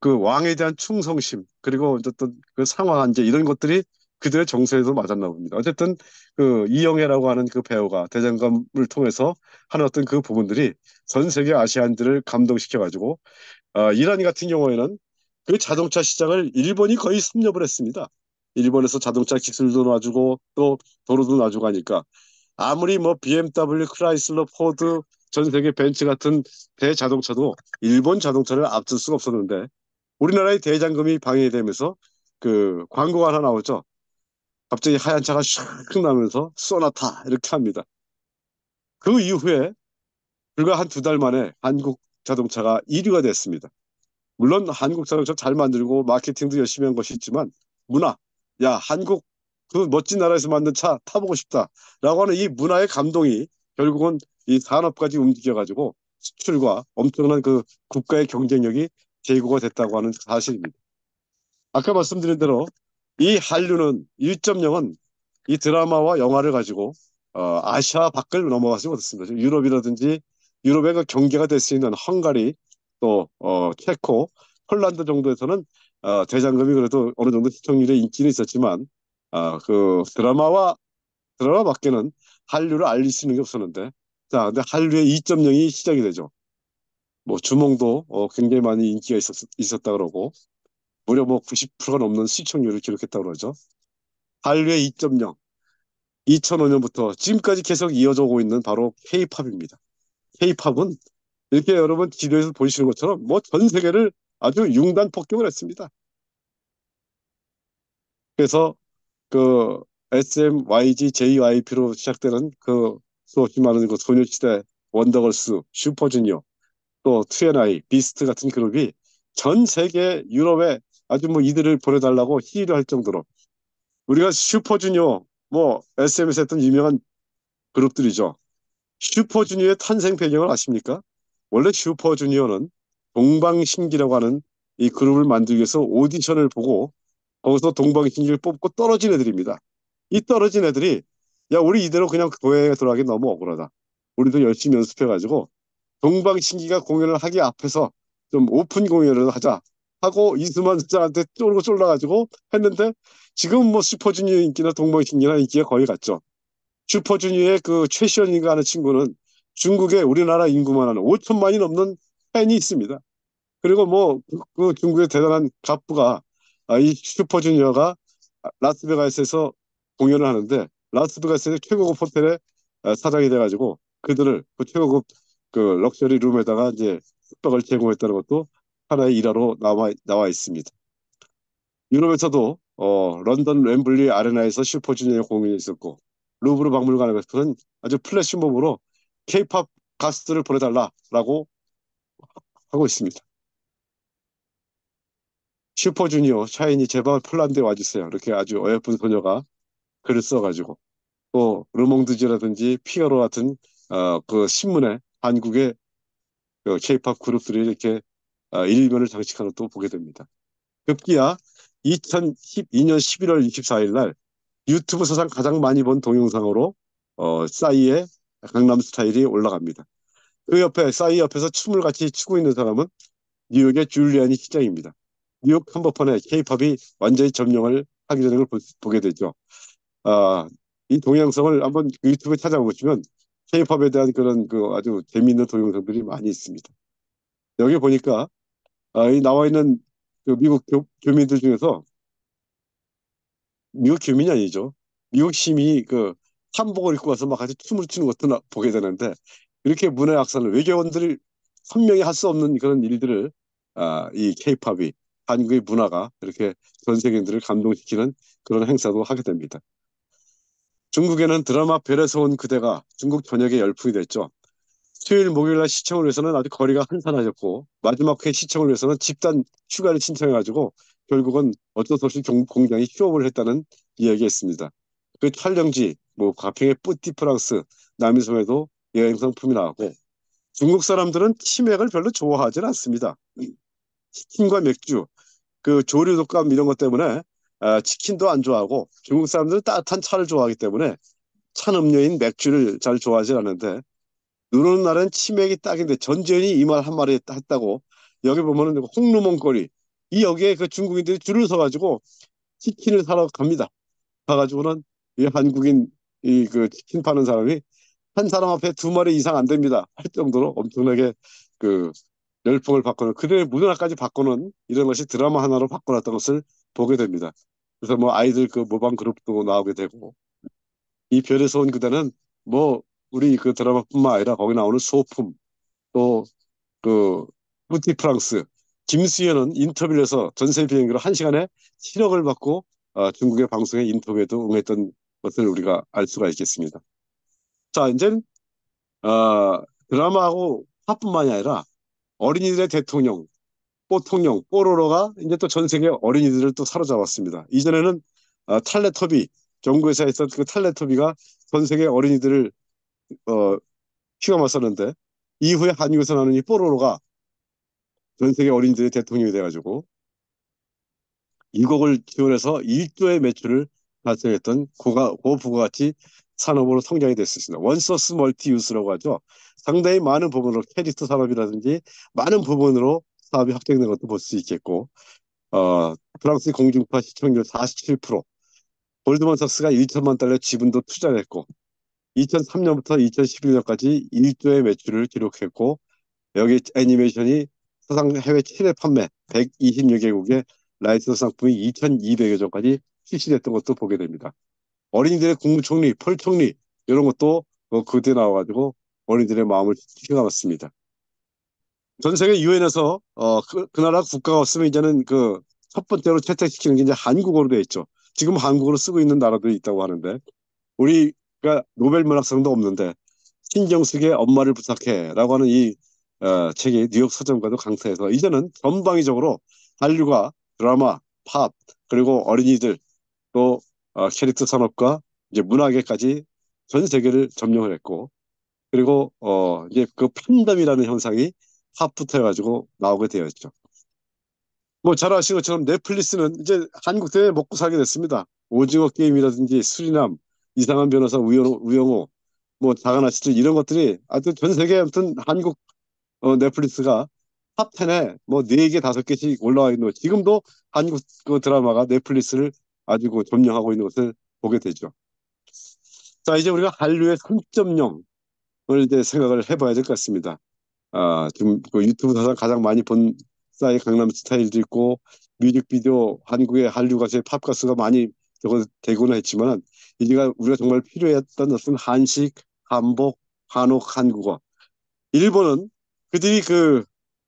그 왕에 대한 충성심 그리고 어떤 그 상황 이제 이런 것들이 그들의 정서에도 맞았나 봅니다. 어쨌든 그 이영애라고 하는 그 배우가 대장금을 통해서 하는 어떤 그 부분들이 전 세계 아시안들을 감동시켜 가지고 이란 같은 경우에는 그 자동차 시장을 일본이 거의 섭렵을 했습니다. 일본에서 자동차 기술도 놔주고 또 도로도 놔주고 하니까 아무리 뭐 BMW, 크라이슬러, 포드, 전 세계 벤츠 같은 대자동차도 일본 자동차를 앞설 수가 없었는데 우리나라의 대장금이 방해되면서 그 광고가 하나 나오죠. 갑자기 하얀 차가 슉 나면서 쏘나타 이렇게 합니다. 그 이후에 불과 한 두 달 만에 한국 자동차가 1위가 됐습니다. 물론 한국 자동차 잘 만들고 마케팅도 열심히 한 것이 있지만 문화, 야 한국 그 멋진 나라에서 만든 차 타보고 싶다라고 하는 이 문화의 감동이 결국은 이 산업까지 움직여가지고 수출과 엄청난 그 국가의 경쟁력이 제고가 됐다고 하는 사실입니다. 아까 말씀드린 대로 이 한류는 1.0은 이 드라마와 영화를 가지고 아시아 밖을 넘어가지 못했습니다. 유럽이라든지 유럽의 그 경계가 될 수 있는 헝가리 또 체코, 폴란드 정도에서는 대장금이 그래도 어느 정도 시청률의 인기는 있었지만 그 드라마 밖에는 한류를 알릴 수 있는 게 없었는데 자, 근데 한류의 2.0이 시작이 되죠. 뭐 주몽도 굉장히 많이 인기가 있었다 그러고 무려 뭐 90%가 넘는 시청률을 기록했다고 그러죠. 한류의 2.0, 2005년부터 지금까지 계속 이어져 오고 있는 바로 K-팝입니다. K-팝은 이렇게 여러분 지도에서 보시는 것처럼 뭐 전 세계를 아주 융단 폭격을 했습니다. 그래서 그 SM, YG, JYP로 시작되는 그 수없이 많은 그 소녀시대, 원더걸스, 슈퍼주니어, 또 TNI, 비스트 같은 그룹이 전 세계 유럽에 아주 뭐 이들을 보내달라고 시위를 할 정도로 우리가 슈퍼주니어, 뭐 SM에서 했던 유명한 그룹들이죠. 슈퍼주니어의 탄생 배경을 아십니까? 원래 슈퍼주니어는 동방신기라고 하는 이 그룹을 만들기 위해서 오디션을 보고 거기서 동방신기를 뽑고 떨어진 애들입니다. 이 떨어진 애들이 야 우리 이대로 그냥 교회에 들어가기 너무 억울하다. 우리도 열심히 연습해가지고 동방신기가 공연을 하기 앞에서 좀 오픈 공연을 하자 하고 이수만 짱한테 쫄고 쫄라가지고 했는데 지금 뭐 슈퍼주니어 인기나 동방신기나 인기가 거의 같죠. 슈퍼주니어의 그 최시연인가 하는 친구는 중국에 우리나라 인구만 하는 5천만이 넘는 팬이 있습니다. 그리고 뭐 그 중국의 대단한 갑부가 이 슈퍼주니어가 라스베가스에서 공연을 하는데 라스베가스의 최고급 호텔의 사장이 돼가지고 그들을 그 최고급 그 럭셔리 룸에다가 이제 숙박을 제공했다는 것도 하나의 일화로 나와 있습니다. 유럽에서도 런던 웸블리 아레나에서 슈퍼주니어 공연이 있었고 루브르 박물관에서는 아주 플래시몹으로 케이팝 가수들을 보내달라라고 하고 있습니다. 슈퍼주니어 샤이니 제발 폴란드에 와주세요. 이렇게 아주 어여쁜 소녀가 글을 써가지고 또 르몽드지라든지 피가로 같은 그 신문에 한국의 그 케이팝 그룹들이 이렇게 일면을 장식하는 것도 보게 됩니다. 급기야 2012년 11월 24일 날 유튜브 사상 가장 많이 본 동영상으로 싸이의 강남 스타일이 올라갑니다. 그 옆에 싸이 옆에서 춤을 같이 추고 있는 사람은 뉴욕의 줄리아니 시장입니다. 뉴욕 한복판에 케이팝이 완전히 점령을 하기 전에 걸 보게 되죠. 아, 이 동영상을 한번 유튜브에 찾아보시면 케이팝에 대한 그런 그 아주 재미있는 동영상들이 많이 있습니다. 여기 보니까 이 나와 있는 그 미국 교민들 중에서 미국 교민이 아니죠. 미국 시민이 그 한복을 입고 와서 막 같이 춤을 추는 것도 보게 되는데 이렇게 문화 약산을 외교원들이 선명히 할 수 없는 그런 일들을 이 케이팝이 한국의 문화가 이렇게 전 세계인들을 감동시키는 그런 행사도 하게 됩니다. 중국에는 드라마 별에서 온 그대가 중국 전역에 열풍이 됐죠. 수요일, 목요일 날 시청을 위해서는 아주 거리가 한산하셨고 마지막 회 시청을 위해서는 집단 휴가를 신청해가지고 결국은 어쩔 수 없이 공장이 휴업을 했다는 이야기가 있습니다. 그 촬영지 뭐 가평의 뿌띠 프랑스 남이섬에도 여행 상품이 나왔고 중국 사람들은 치맥을 별로 좋아하지 않습니다. 치킨과 맥주, 그 조류 독감 이런 것 때문에 치킨도 안 좋아하고 중국 사람들은 따뜻한 차를 좋아하기 때문에 찬 음료인 맥주를 잘 좋아하지 않는데 눈 오는 날은 치맥이 딱인데 전지현이 이 말 한 마리 했다고 여기 보면은 홍루몽 거리 이 여기에 그 중국인들이 줄을 서가지고 치킨을 사러 갑니다. 가가지고는 이 한국인 이 그 치킨 파는 사람이 한 사람 앞에 두 마리 이상 안 됩니다. 할 정도로 엄청나게 그 열풍을 바꾸는 그들의 문화까지 바꾸는 이런 것이 드라마 하나로 바꿔놨던 것을 보게 됩니다. 그래서 뭐 아이들 그 모방 그룹도 나오게 되고 이 별에서 온 그대는 뭐 우리 그 드라마뿐만 아니라 거기 나오는 소품 또 그 뿌티 프랑스 김수현은 인터뷰를 해서 전세 비행기로 1시간에 7억을 받고 중국의 방송에 인터뷰에도 응했던 것을 우리가 알 수가 있겠습니다. 자, 이제 드라마하고 팝뿐만이 아니라 어린이들의 대통령, 뽀통령, 뽀로로가 이제 또 전 세계 어린이들을 또 사로잡았습니다. 이전에는 탈레토비, 정부에서 했던 그 탈레토비가 전 세계 어린이들을 어, 휘감았었는데 이후에 한국에서 나오는 이 뽀로로가 전 세계 어린이들의 대통령이 돼가지고 2곡을 지원해서 1조의 매출을 달성했던 고부가가치 산업으로 성장이 됐습니다. 원소스 멀티 유스라고 하죠. 상당히 많은 부분으로 캐릭터 산업이라든지 많은 부분으로 사업이 확장된 것도 볼 수 있겠고 프랑스 공중파 시청률 47%, 골드만삭스가 1천만 달러 지분도 투자를 했고 2003년부터 2011년까지 1조의 매출을 기록했고 여기 애니메이션이 사상 해외 최대 판매 126개국의 라이선스 상품이 2,200여 종까지 출시됐던 것도 보게 됩니다. 어린이들의 국무총리, 펄총리 이런 것도 그때 나와가지고 어린이들의 마음을 휘감았습니다. 전 세계 유엔에서 그 나라 국가가 없으면 이제는 그 첫 번째로 채택시키는 게 이제 한국어로 돼 있죠. 지금 한국어로 쓰고 있는 나라도 있다고 하는데 우리가 노벨 문학상도 없는데 신정숙의 엄마를 부탁해라고 하는 이 책이 뉴욕 서점과도 강타해서 이제는 전방위적으로 한류가 드라마, 팝 그리고 어린이들 또 캐릭터 산업과 이제 문화계까지 전 세계를 점령을 했고 그리고 이제 그 팬덤이라는 현상이 팝부터 해가지고 나오게 되었죠. 뭐 잘 아시는 것처럼 넷플릭스는 이제 한국 대 먹고 살게 됐습니다. 오징어 게임이라든지 수리남, 이상한 변호사 우영우, 뭐 작은 아시죠? 이런 것들이 하여튼 전 세계 아무튼 한국 넷플릭스가 탑 10에 뭐 4개, 5개씩 올라와 있는 거. 지금도 한국 그 드라마가 넷플릭스를 가지고 점령하고 있는 것을 보게 되죠. 자, 이제 우리가 한류의 3.0을 이제 생각을 해봐야 될 것 같습니다. 지금 그 유튜브 사상 가장 많이 본 싸이 강남 스타일도 있고 뮤직비디오 한국의 한류 가수의 팝 가수가 많이 저거 되고는 했지만 이제가 우리가 정말 필요했던 어떤 한식, 한복, 한옥, 한국어. 일본은 그들이 그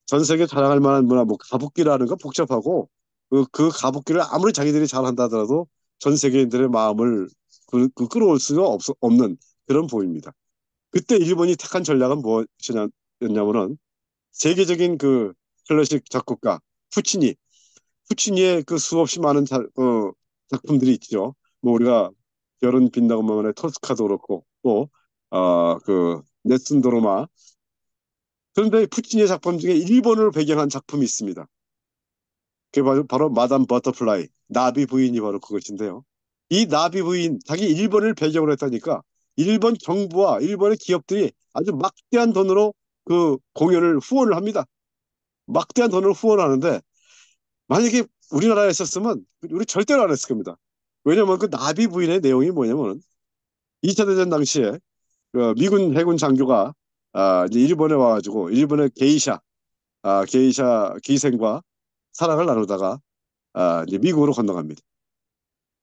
전 세계 자랑할 만한 문화 뭐 가부키라는 거 복잡하고 그 가부키를 아무리 자기들이 잘한다 하더라도 전 세계인들의 마음을 끌어올 수가 없는 그런 보입니다. 그때 일본이 택한 전략은 무엇이냐면은 세계적인 그 클래식 작곡가 푸치니의 그 수없이 많은 작품들이 있죠. 뭐 우리가 별은 빛나고만의 토스카도 그렇고 또그 넷슨 도로마 그런데 푸치니의 작품 중에 일본을 배경한 작품이 있습니다. 그게 바로 마담 버터플라이 나비 부인이 바로 그것인데요. 이 나비 부인 자기 일본을 배경으로 했다니까 일본 정부와 일본의 기업들이 아주 막대한 돈으로 그 공연을 후원을 합니다. 막대한 돈을 후원하는데 만약에 우리나라에 있었으면 우리 절대로 안 했을 겁니다. 왜냐면 그 나비 부인의 내용이 뭐냐면 2차 대전 당시에 그 미군 해군 장교가 이제 일본에 와가지고 일본의 게이샤 기생과 사랑을 나누다가 이제 미국으로 건너갑니다.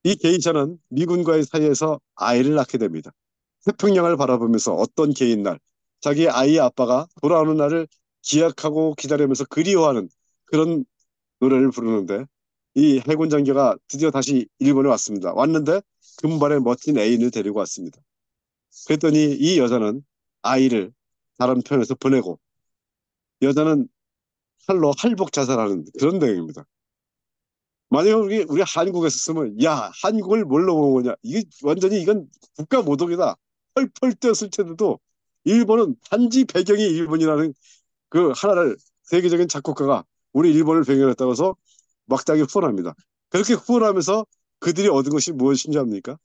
이 게이샤는 미군과의 사이에서 아이를 낳게 됩니다. 태평양을 바라보면서 어떤 개인 날 자기 아이의 아빠가 돌아오는 날을 기약하고 기다리면서 그리워하는 그런 노래를 부르는데 이 해군 장교가 드디어 다시 일본에 왔습니다. 왔는데 금발의 멋진 애인을 데리고 왔습니다. 그랬더니 이 여자는 아이를 다른 편에서 보내고 여자는 칼로 할복 자살하는 그런 내용입니다. 만약에 우리 한국에서 쓰면 야 한국을 뭘로 본 거냐 이게 완전히 이건 국가 모독이다 펄펄 뛰었을 텐데도 일본은 단지 배경이 일본이라는 그 하나를 세계적인 작곡가가 우리 일본을 배경으로 했다고 해서 막다하게 후원합니다. 그렇게 후원하면서 그들이 얻은 것이 무엇인지 압니까?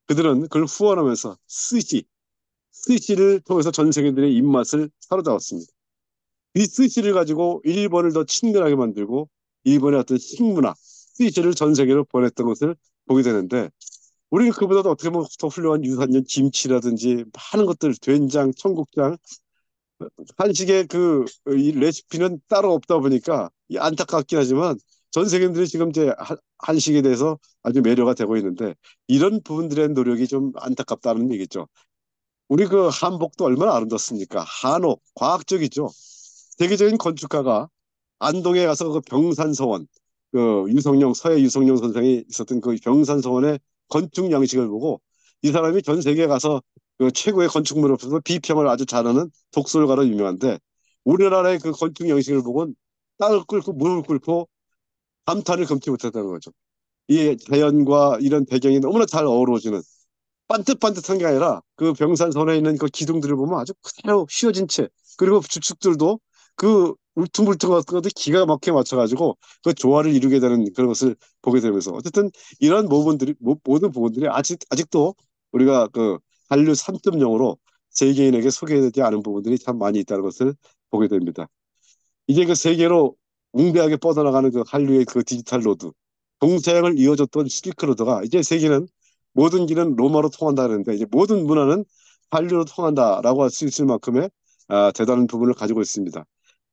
그들은 그걸 후원하면서 스시를 통해서 전 세계들의 입맛을 사로잡았습니다. 이 스시를 가지고 일본을 더 친근하게 만들고 일본의 어떤 식문화, 스시를 전 세계로 보냈던 것을 보게 되는데 우리는 그보다도 어떻게 보면 더 훌륭한 유산균 김치라든지 많은 것들 된장, 청국장 한식의 그 이 레시피는 따로 없다 보니까 안타깝긴 하지만 전 세계인들이 지금 이제 한식에 대해서 아주 매료가 되고 있는데 이런 부분들의 노력이 좀 안타깝다는 얘기죠. 우리 그 한복도 얼마나 아름답습니까? 한옥, 과학적이죠. 세계적인 건축가가 안동에 가서 그 병산서원, 그 유성룡, 서해 유성룡 선생이 있었던 그 병산서원의 건축 양식을 보고 이 사람이 전 세계에 가서 그 최고의 건축물로서 비평을 아주 잘하는 독설가로 유명한데 우리나라의 그 건축 양식을 보고는 땅을 끓고 물을 끓고 감탄을 금치 못했다는 거죠. 이 자연과 이런 배경이 너무나 잘 어우러지는 반듯반듯한 게 아니라 그 병산선에 있는 그 기둥들을 보면 아주 그대로 휘어진 채 그리고 주축들도 그 울퉁불퉁한 것도 기가 막히게 맞춰가지고 그 조화를 이루게 되는 그런 것을 보게 되면서 어쨌든 이런 부분들이 모든 부분들이 아직도 우리가 그 한류 3.0으로 세계인에게 소개되지 않은 부분들이 참 많이 있다는 것을 보게 됩니다. 이제 그 세계로 웅대하게 뻗어나가는 그 한류의 그 디지털 로드, 동서양을 이어줬던 실크로드가 이제 세계는 모든 길은 로마로 통한다는데 이제 모든 문화는 한류로 통한다라고 할 수 있을 만큼의 대단한 부분을 가지고 있습니다.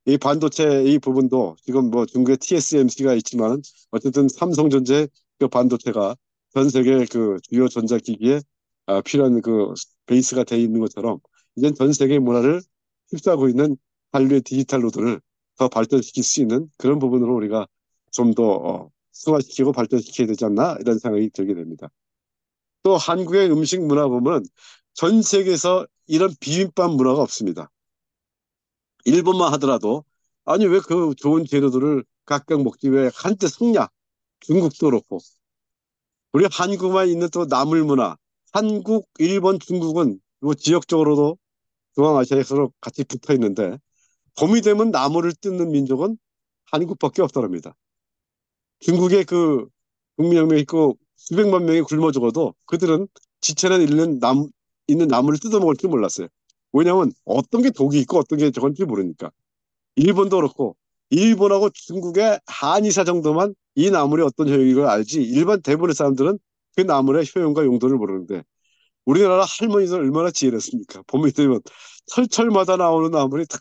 이 반도체 이 부분도 지금 뭐 중국의 TSMC가 있지만 어쨌든 삼성전자의 그 반도체가 전 세계 그 주요 전자기기에 필요한 그 베이스가 돼 있는 것처럼 이제 전 세계 문화를 휩싸고 있는 한류의 디지털 로드를 더 발전시킬 수 있는 그런 부분으로 우리가 좀 더 승화시키고 발전시켜야 되지 않나 이런 생각이 들게 됩니다. 또 한국의 음식 문화 보면 전 세계에서 이런 비빔밥 문화가 없습니다. 일본만 하더라도 아니 왜 그 좋은 재료들을 각각 먹지 왜 한때 성냐 중국도 그렇고 우리 한국만 있는 또 나물 문화 한국, 일본, 중국은 뭐 지역적으로도 중앙아시아에 서로 같이 붙어 있는데 봄이 되면 나무를 뜯는 민족은 한국밖에 없더랍니다. 중국의 그 국민혁명이 있고 수백만 명이 굶어 죽어도 그들은 지체는 있는 나무를 뜯어먹을 줄 몰랐어요. 왜냐하면 어떤 게 독이 있고 어떤 게 저건지 모르니까. 일본도 그렇고 일본하고 중국의 한의사 정도만 이 나물이 어떤 효용을 알지 일반 대부분의 사람들은 그 나물의 효용과 용도를 모르는데 우리나라 할머니들 얼마나 지혜롭습니까? 봄이 되면 철철마다 나오는 나물이 다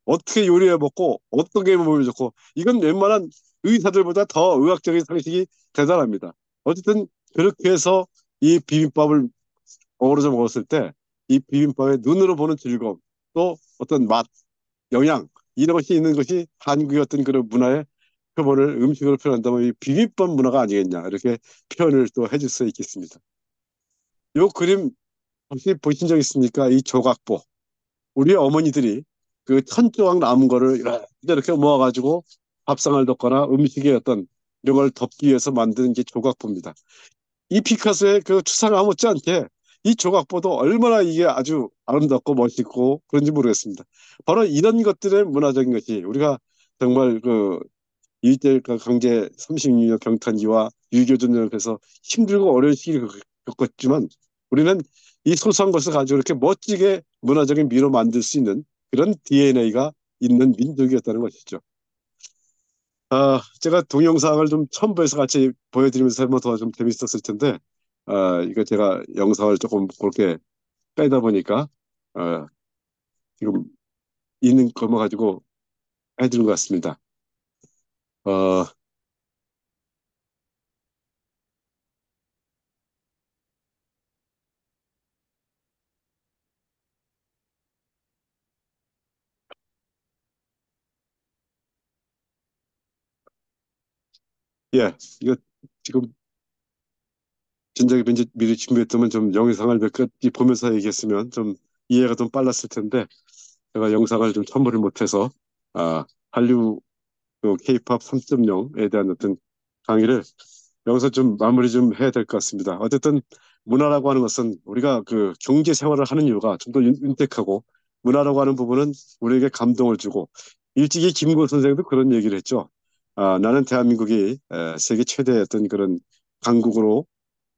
어떻게 요리해 먹고 어떤 게 몸에 좋고 이건 웬만한 의사들보다 더 의학적인 상식이 대단합니다. 어쨌든 그렇게 해서 이 비빔밥을 어우러져 먹었을 때 이 비빔밥의 눈으로 보는 즐거움 또 어떤 맛, 영양 이런 것이 있는 것이 한국의 어떤 그런 문화의 표본을 음식으로 표현한다면 이 비빔밥 문화가 아니겠냐 이렇게 표현을 또 해줄 수 있겠습니다. 요 그림 혹시 보신 적 있습니까? 이 조각보. 우리 어머니들이 그 천조각 남은 거를 이렇게 모아가지고 밥상을 덮거나 음식의 어떤 이런 걸 덮기 위해서 만든 게 조각보입니다. 이 피카소의 그 추상화 못지않게 이 조각보도 얼마나 이게 아주 아름답고 멋있고 그런지 모르겠습니다. 바로 이런 것들의 문화적인 것이 우리가 정말 그 일제 강제 36년 경탄기와 6.25 전쟁에서 힘들고 어려운 시기를 겪었지만 우리는 이 소소한 것을 가지고 이렇게 멋지게 문화적인 미로 만들 수 있는 그런 DNA가 있는 민족이었다는 것이죠. 제가 동영상을 좀 첨부해서 같이 보여드리면서 한번 더 좀 재밌었을 텐데, 이거 제가 영상을 조금 그렇게 빼다 보니까, 아, 지금 있는 것만 가지고 해드린 것 같습니다. 어, 예, 이거 지금 진작에 미리 준비했다면 좀 영상을 몇 가지 보면서 얘기했으면 좀 이해가 좀 빨랐을 텐데 제가 영상을 좀 첨부를 못해서 한류 K-팝 3.0에 대한 어떤 강의를 여기서 좀 마무리 좀 해야 될 것 같습니다. 어쨌든 문화라고 하는 것은 우리가 그 경제 생활을 하는 이유가 좀 더 윤택하고 문화라고 하는 부분은 우리에게 감동을 주고 일찍이 김구 선생도 그런 얘기를 했죠. 나는 대한민국이 세계 최대의 어떤 그런 강국으로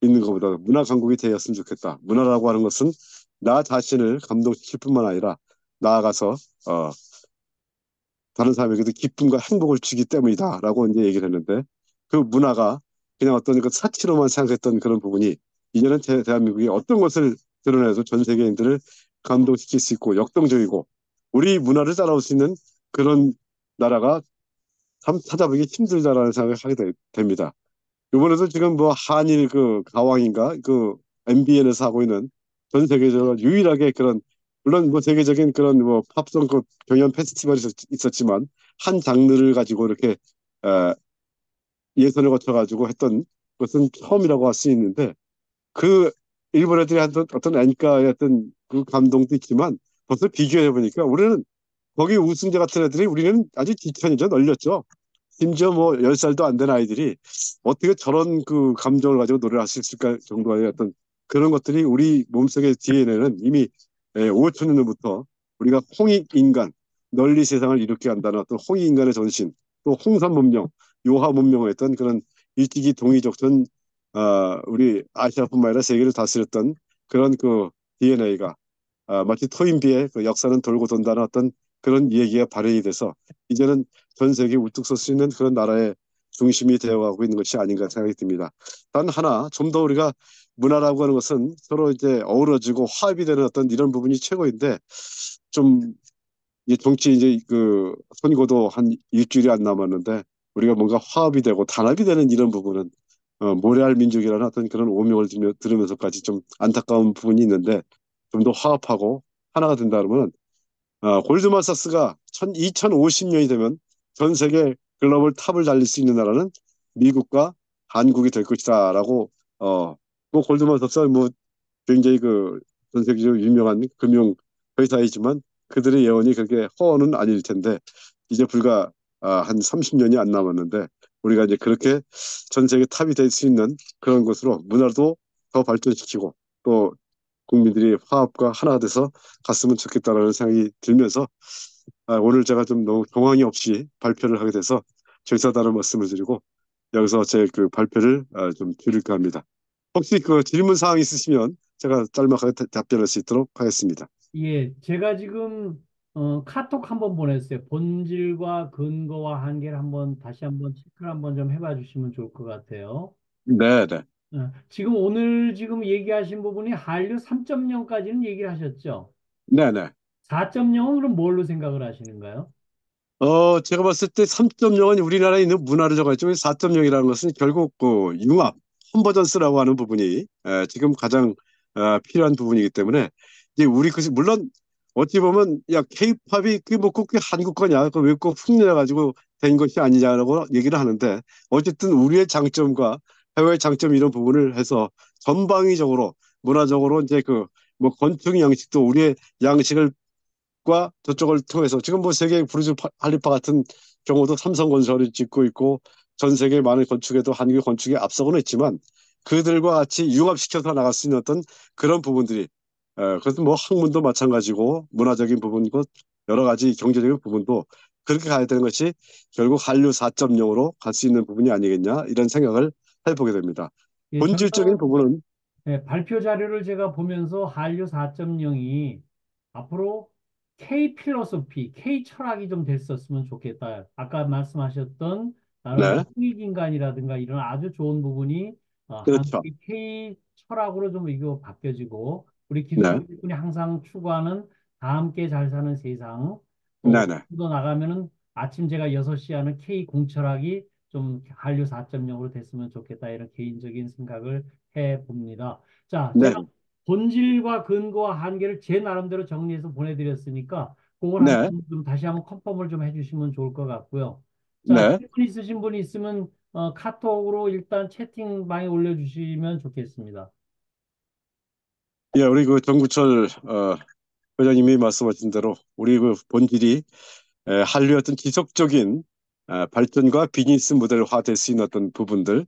있는 것보다 문화 강국이 되었으면 좋겠다. 문화라고 하는 것은 나 자신을 감동시킬 뿐만 아니라 나아가서 어, 다른 사람에게도 기쁨과 행복을 주기 때문이다라고 이제 얘기를 했는데 그 문화가 그냥 어떤 그 사치로만 생각했던 그런 부분이 이제는 대한민국이 어떤 것을 드러내도 전 세계인들을 감동시킬 수 있고 역동적이고 우리 문화를 따라올 수 있는 그런 나라가 참 찾아보기 힘들다라는 생각을 하게 됩니다. 이번에도 지금 뭐 한일 그 가왕인가 그 MBN에서 하고 있는 전 세계적으로 유일하게 그런 물론 뭐 세계적인 그런 뭐 팝송 그 경연 페스티벌이 있었지만 한 장르를 가지고 이렇게 에, 예선을 거쳐가지고 했던 것은 처음이라고 할 수 있는데 그 일본 애들이 한 어떤 엔카의 어떤 그 감동도 있지만 벌써 비교해 보니까 우리는 거기 우승자 같은 애들이 우리는 아주 뒤편이죠 널렸죠. 심지어 뭐 10살도 안 된 아이들이 어떻게 저런 그 감정을 가지고 노래를 할 수 있을까 정도의 어떤 그런 것들이 우리 몸속의 DNA는 이미 5천 년부터 우리가 홍익인간, 널리 세상을 이롭게 한다는 어떤 홍익인간의 전신, 또 홍산 문명, 요하 문명을 했던 그런 일찍이 동이족 전 우리 아시아뿐만 아니라 세계를 다스렸던 그런 그 DNA가 마치 토인비의 그 역사는 돌고 돈다는 어떤 그런 얘기가 발현이 돼서 이제는 전 세계 우뚝 설 수 있는 그런 나라의 중심이 되어가고 있는 것이 아닌가 생각이 듭니다. 단 하나 좀 더 우리가 문화라고 하는 것은 서로 이제 어우러지고 화합이 되는 어떤 이런 부분이 최고인데 좀 이 정치 이제 그 선거도 한 일주일이 안 남았는데 우리가 뭔가 화합이 되고 단합이 되는 이런 부분은 모래알 민족이라는 어떤 그런 오명을 들으면서까지 좀 안타까운 부분이 있는데 좀 더 화합하고 하나가 된다 그러면 골드만삭스가 2050년이 되면 전 세계 글로벌 탑을 달릴 수 있는 나라는 미국과 한국이 될 것이다라고 뭐 골드만삭스가 뭐 굉장히 그 전 세계적으로 유명한 금융 회사이지만 그들의 예언이 그렇게 허언은 아닐 텐데 이제 불과 한 30년이 안 남았는데 우리가 이제 그렇게 전 세계 탑이 될 수 있는 그런 것으로 문화도 더 발전시키고 또 국민들이 화합과 하나가 돼서 갔으면 좋겠다라는 생각이 들면서 오늘 제가 좀 너무 경황이 없이 발표를 하게 돼서 죄송하다는 말씀을 드리고 여기서 제 그 발표를 좀 드릴까 합니다. 혹시 그 질문 사항 있으시면 제가 짤막하게 답변할 수 있도록 하겠습니다. 예, 제가 지금 카톡 한번 보냈어요. 본질과 근거와 한계를 한번 다시 한번 체크를 한번 좀 해봐 주시면 좋을 것 같아요. 네네. 지금 오늘 지금 얘기하신 부분이 한류 3.0까지는 얘기를 하셨죠? 네네. 4.0은 그럼 뭘로 생각을 하시는가요? 제가 봤을 때 3.0은 우리나라에 있는 문화를 정했지만 4.0이라는 것은 결국 그 융합, 컨버전스라고 하는 부분이 지금 가장 필요한 부분이기 때문에 이제 우리 그 물론 어찌 보면 야 K-팝이 그게 뭐 꼭 한국 거냐, 그 외국 흉내내 가지고 된 것이 아니냐라고 얘기를 하는데 어쨌든 우리의 장점과 해외의 장점 이런 부분을 해서 전방위적으로 문화적으로 이제 그 뭐 건축 양식도 우리의 양식을 과 저쪽을 통해서 지금 뭐 세계 부르즈 할리파 같은 경우도 삼성건설이 짓고 있고 전 세계 많은 건축에도 한국의 건축에 앞서고는 있지만 그들과 같이 융합시켜서 나갈 수 있는 어떤 그런 부분들이 그래서 뭐 학문도 마찬가지고 문화적인 부분이고 여러 가지 경제적인 부분도 그렇게 가야 되는 것이 결국 한류 4.0으로 갈 수 있는 부분이 아니겠냐 이런 생각을 해보게 됩니다. 예, 본질적인 저는 부분은 발표 자료를 제가 보면서 한류 4.0이 앞으로 K 필로소피, K 철학이 좀 됐었으면 좋겠다. 아까 말씀하셨던 나는 뭐 네 홍익인간이라든가 이런 아주 좋은 부분이 그렇죠. 한국의 K 철학으로 좀 이거 바뀌어지고 우리 네 기술자분이 항상 추구하는 다 함께 잘 사는 세상 또 네네 더 나가면은 아침 제가 6시 하는 K 공철학이 좀 한류 4.0으로 됐으면 좋겠다 이런 개인적인 생각을 해 봅니다. 자, 네 제가 본질과 근거와 한계를 제 나름대로 정리해서 보내드렸으니까 그걸 한번 네 좀 다시 한번 컨펌을 좀 해주시면 좋을 것 같고요. 자, 네. 질문 있으신 분이 있으면 카톡으로 일단 채팅방에 올려주시면 좋겠습니다. 예, 우리 그 정구철 회장님이 말씀하신 대로 우리 그 본질이 한류의 어떤 지속적인 발전과 비즈니스 모델화될 수 있는 어떤 부분들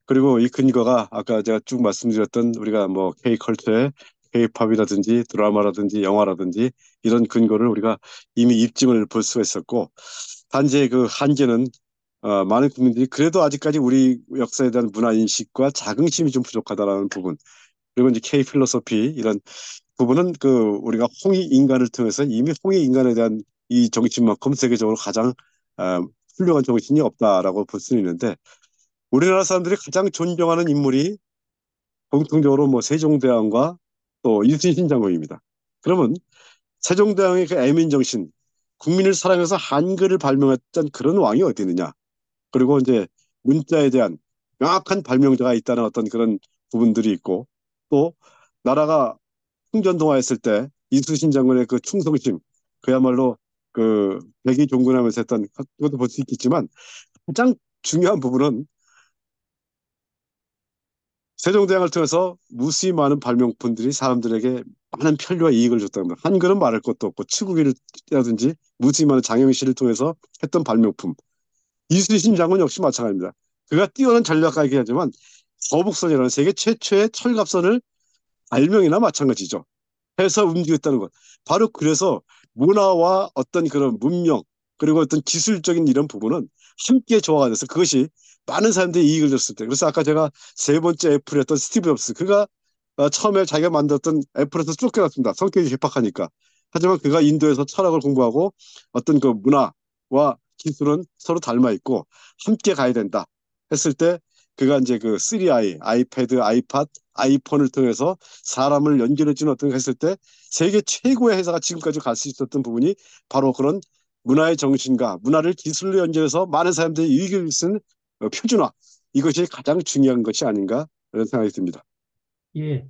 그리고 이 근거가 아까 제가 쭉 말씀드렸던 우리가 뭐 K컬처의 K팝이라든지 드라마라든지 영화라든지 이런 근거를 우리가 이미 입증을 볼 수가 있었고 단지 그 한계는 많은 국민들이 그래도 아직까지 우리 역사에 대한 문화 인식과 자긍심이 좀 부족하다라는 부분 그리고 이제 K 필로소피 이런 부분은 그 우리가 홍익 인간을 통해서 이미 홍익 인간에 대한 이 정신만큼 세계적으로 가장 어, 훌륭한 정신이 없다라고 볼 수 있는데 우리나라 사람들이 가장 존경하는 인물이 공통적으로 뭐 세종대왕과 또 이순신 장군입니다. 그러면 세종대왕의 그 애민정신, 국민을 사랑해서 한글을 발명했던 그런 왕이 어디 있느냐? 그리고 이제 문자에 대한 명확한 발명자가 있다는 어떤 그런 부분들이 있고 또 나라가 풍전등화했을 때 이순신 장군의 그 충성심, 그야말로 그 백의종군하면서 했던 그것도 볼 수 있겠지만 가장 중요한 부분은 세종대왕을 통해서 무수히 많은 발명품들이 사람들에게 많은 편리와 이익을 줬다는 겁니다. 한글은 말할 것도 없고 치국이라든지 무수히 많은 장영시를 통해서 했던 발명품. 이순신 장군 역시 마찬가지입니다. 그가 뛰어난 전략가이긴 하지만 거북선이라는 세계 최초의 철갑선을 발명이나 마찬가지죠. 해서 움직였다는 것. 바로 그래서 문화와 어떤 그런 문명 그리고 어떤 기술적인 이런 부분은 함께 조화가 돼서 그것이 많은 사람들이 이익을 줬을 때. 그래서 아까 제가 세 번째 애플이었던 스티브 잡스 그가 처음에 자기가 만들었던 애플에서 쫓겨났습니다. 성격이 개팍하니까. 하지만 그가 인도에서 철학을 공부하고 어떤 그 문화와 기술은 서로 닮아 있고 함께 가야 된다 했을 때 그가 이제 그 3i, 아이패드, 아이팟, 아이폰을 통해서 사람을 연결해주는 어떤 거 했을 때 세계 최고의 회사가 지금까지 갈 수 있었던 부분이 바로 그런 문화의 정신과 문화를 기술로 연결해서 많은 사람들이 이익을 쓴 표준화. 이것이 가장 중요한 것이 아닌가 그런 생각이 듭니다. 예.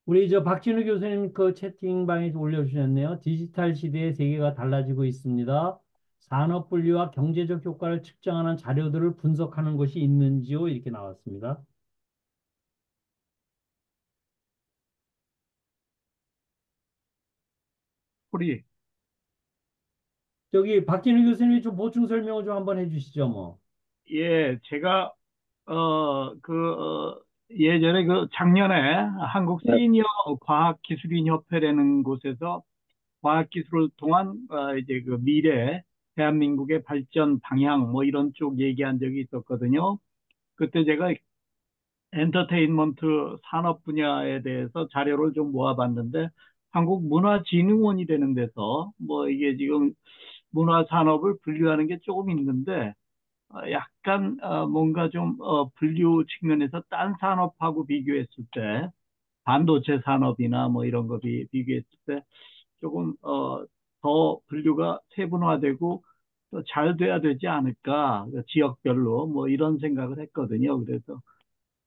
우리 저 박진우 교수님 그 채팅방에 올려주셨네요. 디지털 시대의 세계가 달라지고 있습니다. 산업 분리와 경제적 효과를 측정하는 자료들을 분석하는 것이 있는지요? 이렇게 나왔습니다. 우리 저기 박진우 교수님이 좀 보충 설명을 좀 한번 해주시죠, 뭐. 예, 제가 예전에 그 작년에 한국 네. 시니어 과학기술인협회라는 곳에서 과학기술을 통한 이제 그 미래 대한민국의 발전 방향 뭐 이런 쪽 얘기한 적이 있었거든요. 그때 제가 엔터테인먼트 산업 분야에 대해서 자료를 좀 모아봤는데 한국문화진흥원이 되는 데서 뭐 이게 지금 문화산업을 분류하는 게 조금 있는데 약간 뭔가 좀 분류 측면에서 딴 산업하고 비교했을 때 반도체 산업이나 뭐 이런 거 비교했을 때 조금 더 분류가 세분화되고 또 잘 돼야 되지 않을까 그 지역별로 뭐 이런 생각을 했거든요. 그래서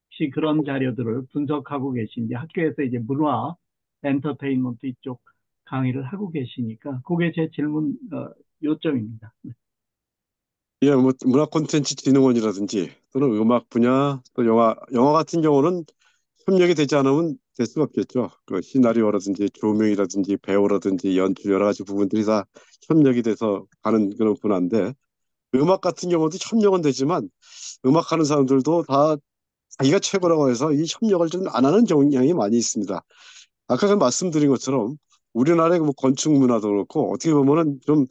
혹시 그런 자료들을 분석하고 계신지 학교에서 이제 문화 엔터테인먼트 이쪽 강의를 하고 계시니까 그게 제 질문 요점입니다. 예, 뭐 문화 콘텐츠 진흥원이라든지 또는 음악 분야 또 영화 같은 경우는 협력이 되지 않으면 될 수가 없겠죠. 그 시나리오라든지 조명이라든지 배우라든지 연출 여러 가지 부분들이 다 협력이 돼서 가는 그런 분야인데 음악 같은 경우도 협력은 되지만 음악하는 사람들도 다 자기가 최고라고 해서 이 협력을 좀 안 하는 경향이 많이 있습니다. 아까 그 말씀드린 것처럼 우리나라의 뭐 건축 문화도 그렇고 어떻게 보면은 좀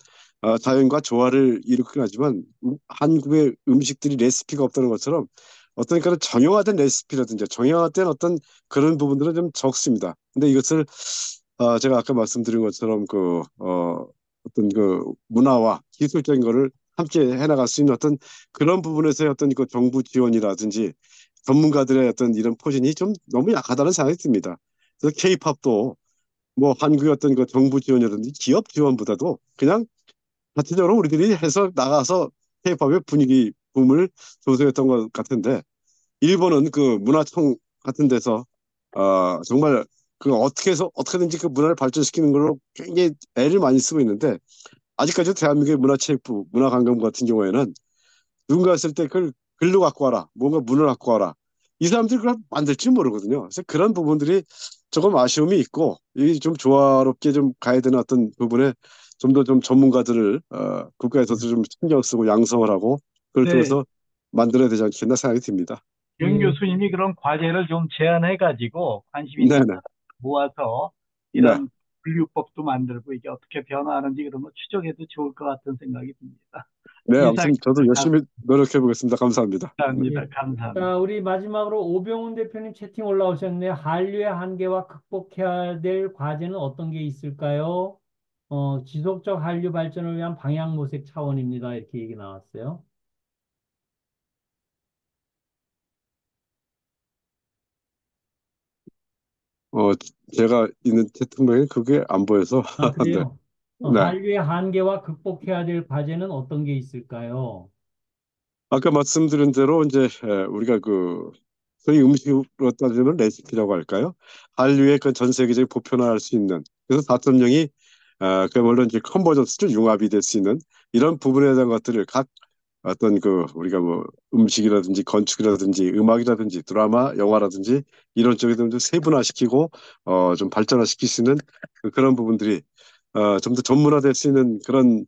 자연과 조화를 이루긴 하지만 한국의 음식들이 레시피가 없다는 것처럼 어떤 그런 정형화된 레시피라든지 정형화된 어떤 그런 부분들은 좀 적습니다. 근데 이것을 제가 아까 말씀드린 것처럼 어떤 그 문화와 기술적인 거를 함께 해나갈 수 있는 어떤 그런 부분에서의 어떤 그 정부 지원이라든지 전문가들의 어떤 이런 포진이 좀 너무 약하다는 생각이 듭니다. 그래서 케이팝도 뭐 한국의 어떤 그 정부 지원이라든지 기업 지원보다도 그냥 자체적으로 우리들이 해서 나가서 케이팝의 분위기 붐을 조성했던 것 같은데 일본은 그 문화청 같은 데서 정말 그 어떻게 해서 어떻게든지 그 문화를 발전시키는 걸로 굉장히 애를 많이 쓰고 있는데 아직까지도 대한민국의 문화체육부, 문화관광부 같은 경우에는 누군가 했을 때 그걸 글로 갖고 와라, 뭔가 문을 갖고 와라. 이 사람들이 그걸 만들 줄 모르거든요. 그래서 그런 부분들이 조금 아쉬움이 있고 이게 좀 조화롭게 좀 가야 되는 어떤 부분에 좀 더 좀 전문가들을 국가에서도 좀 신경 쓰고 양성을 하고 그걸 네, 통해서 만들어야 되지 않겠나 생각이 듭니다. 정 예, 교수님이 그런 과제를 좀 제안해가지고 관심 있는 네네. 사람 모아서 네. 이런 분류법도 만들고 이게 어떻게 변화하는지 그런 거 추적해도 좋을 것 같은 생각이 듭니다. 네, 아무튼 저도 이상입니다. 열심히 노력해 보겠습니다. 감사합니다. 감사합니다. 예. 자, 감사합니다. 우리 마지막으로 오병훈 대표님 채팅 올라오셨네요. 한류의 한계와 극복해야 될 과제는 어떤 게 있을까요? 지속적 한류 발전을 위한 방향 모색 차원입니다. 이렇게 얘기 나왔어요. 어, 제가 있는 채팅방에 그게 안 보여서 아, 네. 그래요? 네. 한류의 한계와 극복해야 될 과제는 어떤 게 있을까요? 아까 말씀드린 대로 이제 우리가 그 소위 음식으로 따지면 레시피라고 할까요? 한류의 그 전 세계적인 보편화할 수 있는 그래서 4.0이 그 물론 이제 컨버전스를 융합이 될 수 있는 이런 부분에 대한 것들을 각 어떤 그 우리가 뭐 음식이라든지 건축이라든지 음악이라든지 드라마, 영화라든지 이런 쪽에 좀 세분화시키고 좀 발전화시킬 수 있는 그런 부분들이 좀 더 전문화될 수 있는 그런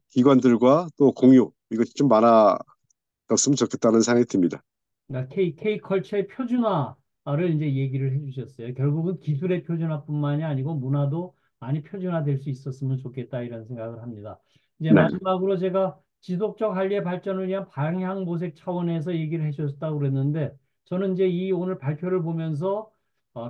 기관들과 또 공유 이것이 좀 많아졌으면 좋겠다는 생각이 듭니다. 그러니까 K컬처의 표준화를 이제 얘기를 해주셨어요. 결국은 기술의 표준화뿐만이 아니고 문화도 많이 표준화될 수 있었으면 좋겠다 이런 생각을 합니다. 이제 네, 마지막으로 제가 지속적 한리의 발전을 위한 방향 모색 차원에서 얘기를 해주셨다고 그랬는데 저는 이제 이 오늘 발표를 보면서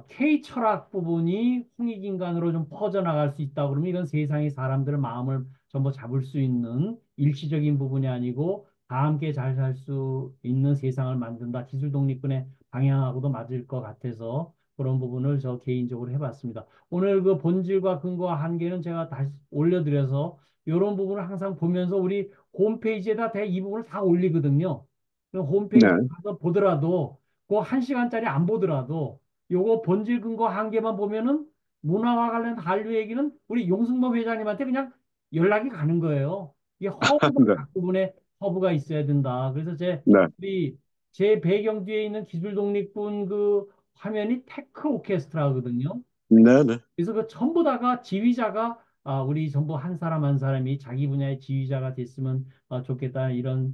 K 철학 부분이 홍익인간으로 좀 퍼져나갈 수 있다 그러면 이건 세상의 사람들의 마음을 전부 잡을 수 있는 일시적인 부분이 아니고 다 함께 잘 살 수 있는 세상을 만든다. 기술 독립군의 방향하고도 맞을 것 같아서 그런 부분을 저 개인적으로 해봤습니다. 오늘 그 본질과 근거와 한계는 제가 다시 올려드려서 이런 부분을 항상 보면서 우리 홈페이지에다 이 부분을 다 올리거든요. 그럼 홈페이지 네, 가서 보더라도 그 한 시간짜리 안 보더라도 요거 본질 근거 한계만 보면은 문화와 관련 한류 얘기는 우리 용승범 회장님한테 그냥 연락이 가는 거예요. 이게 허브가 네, 각 부분에 허브가 있어야 된다. 그래서 네, 우리 제 배경 뒤에 있는 기술 독립군 그 화면이 테크 오케스트라거든요. 네, 네. 그래서 그 전부 다가 지휘자가 우리 전부 한 사람 한 사람이 자기 분야의 지휘자가 됐으면 좋겠다 이런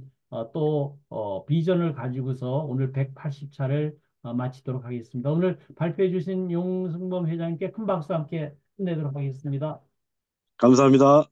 비전을 가지고서 오늘 180차를 마치도록 하겠습니다. 오늘 발표해 주신 용승범 회장님께 큰 박수 함께 끝내도록 하겠습니다. 감사합니다.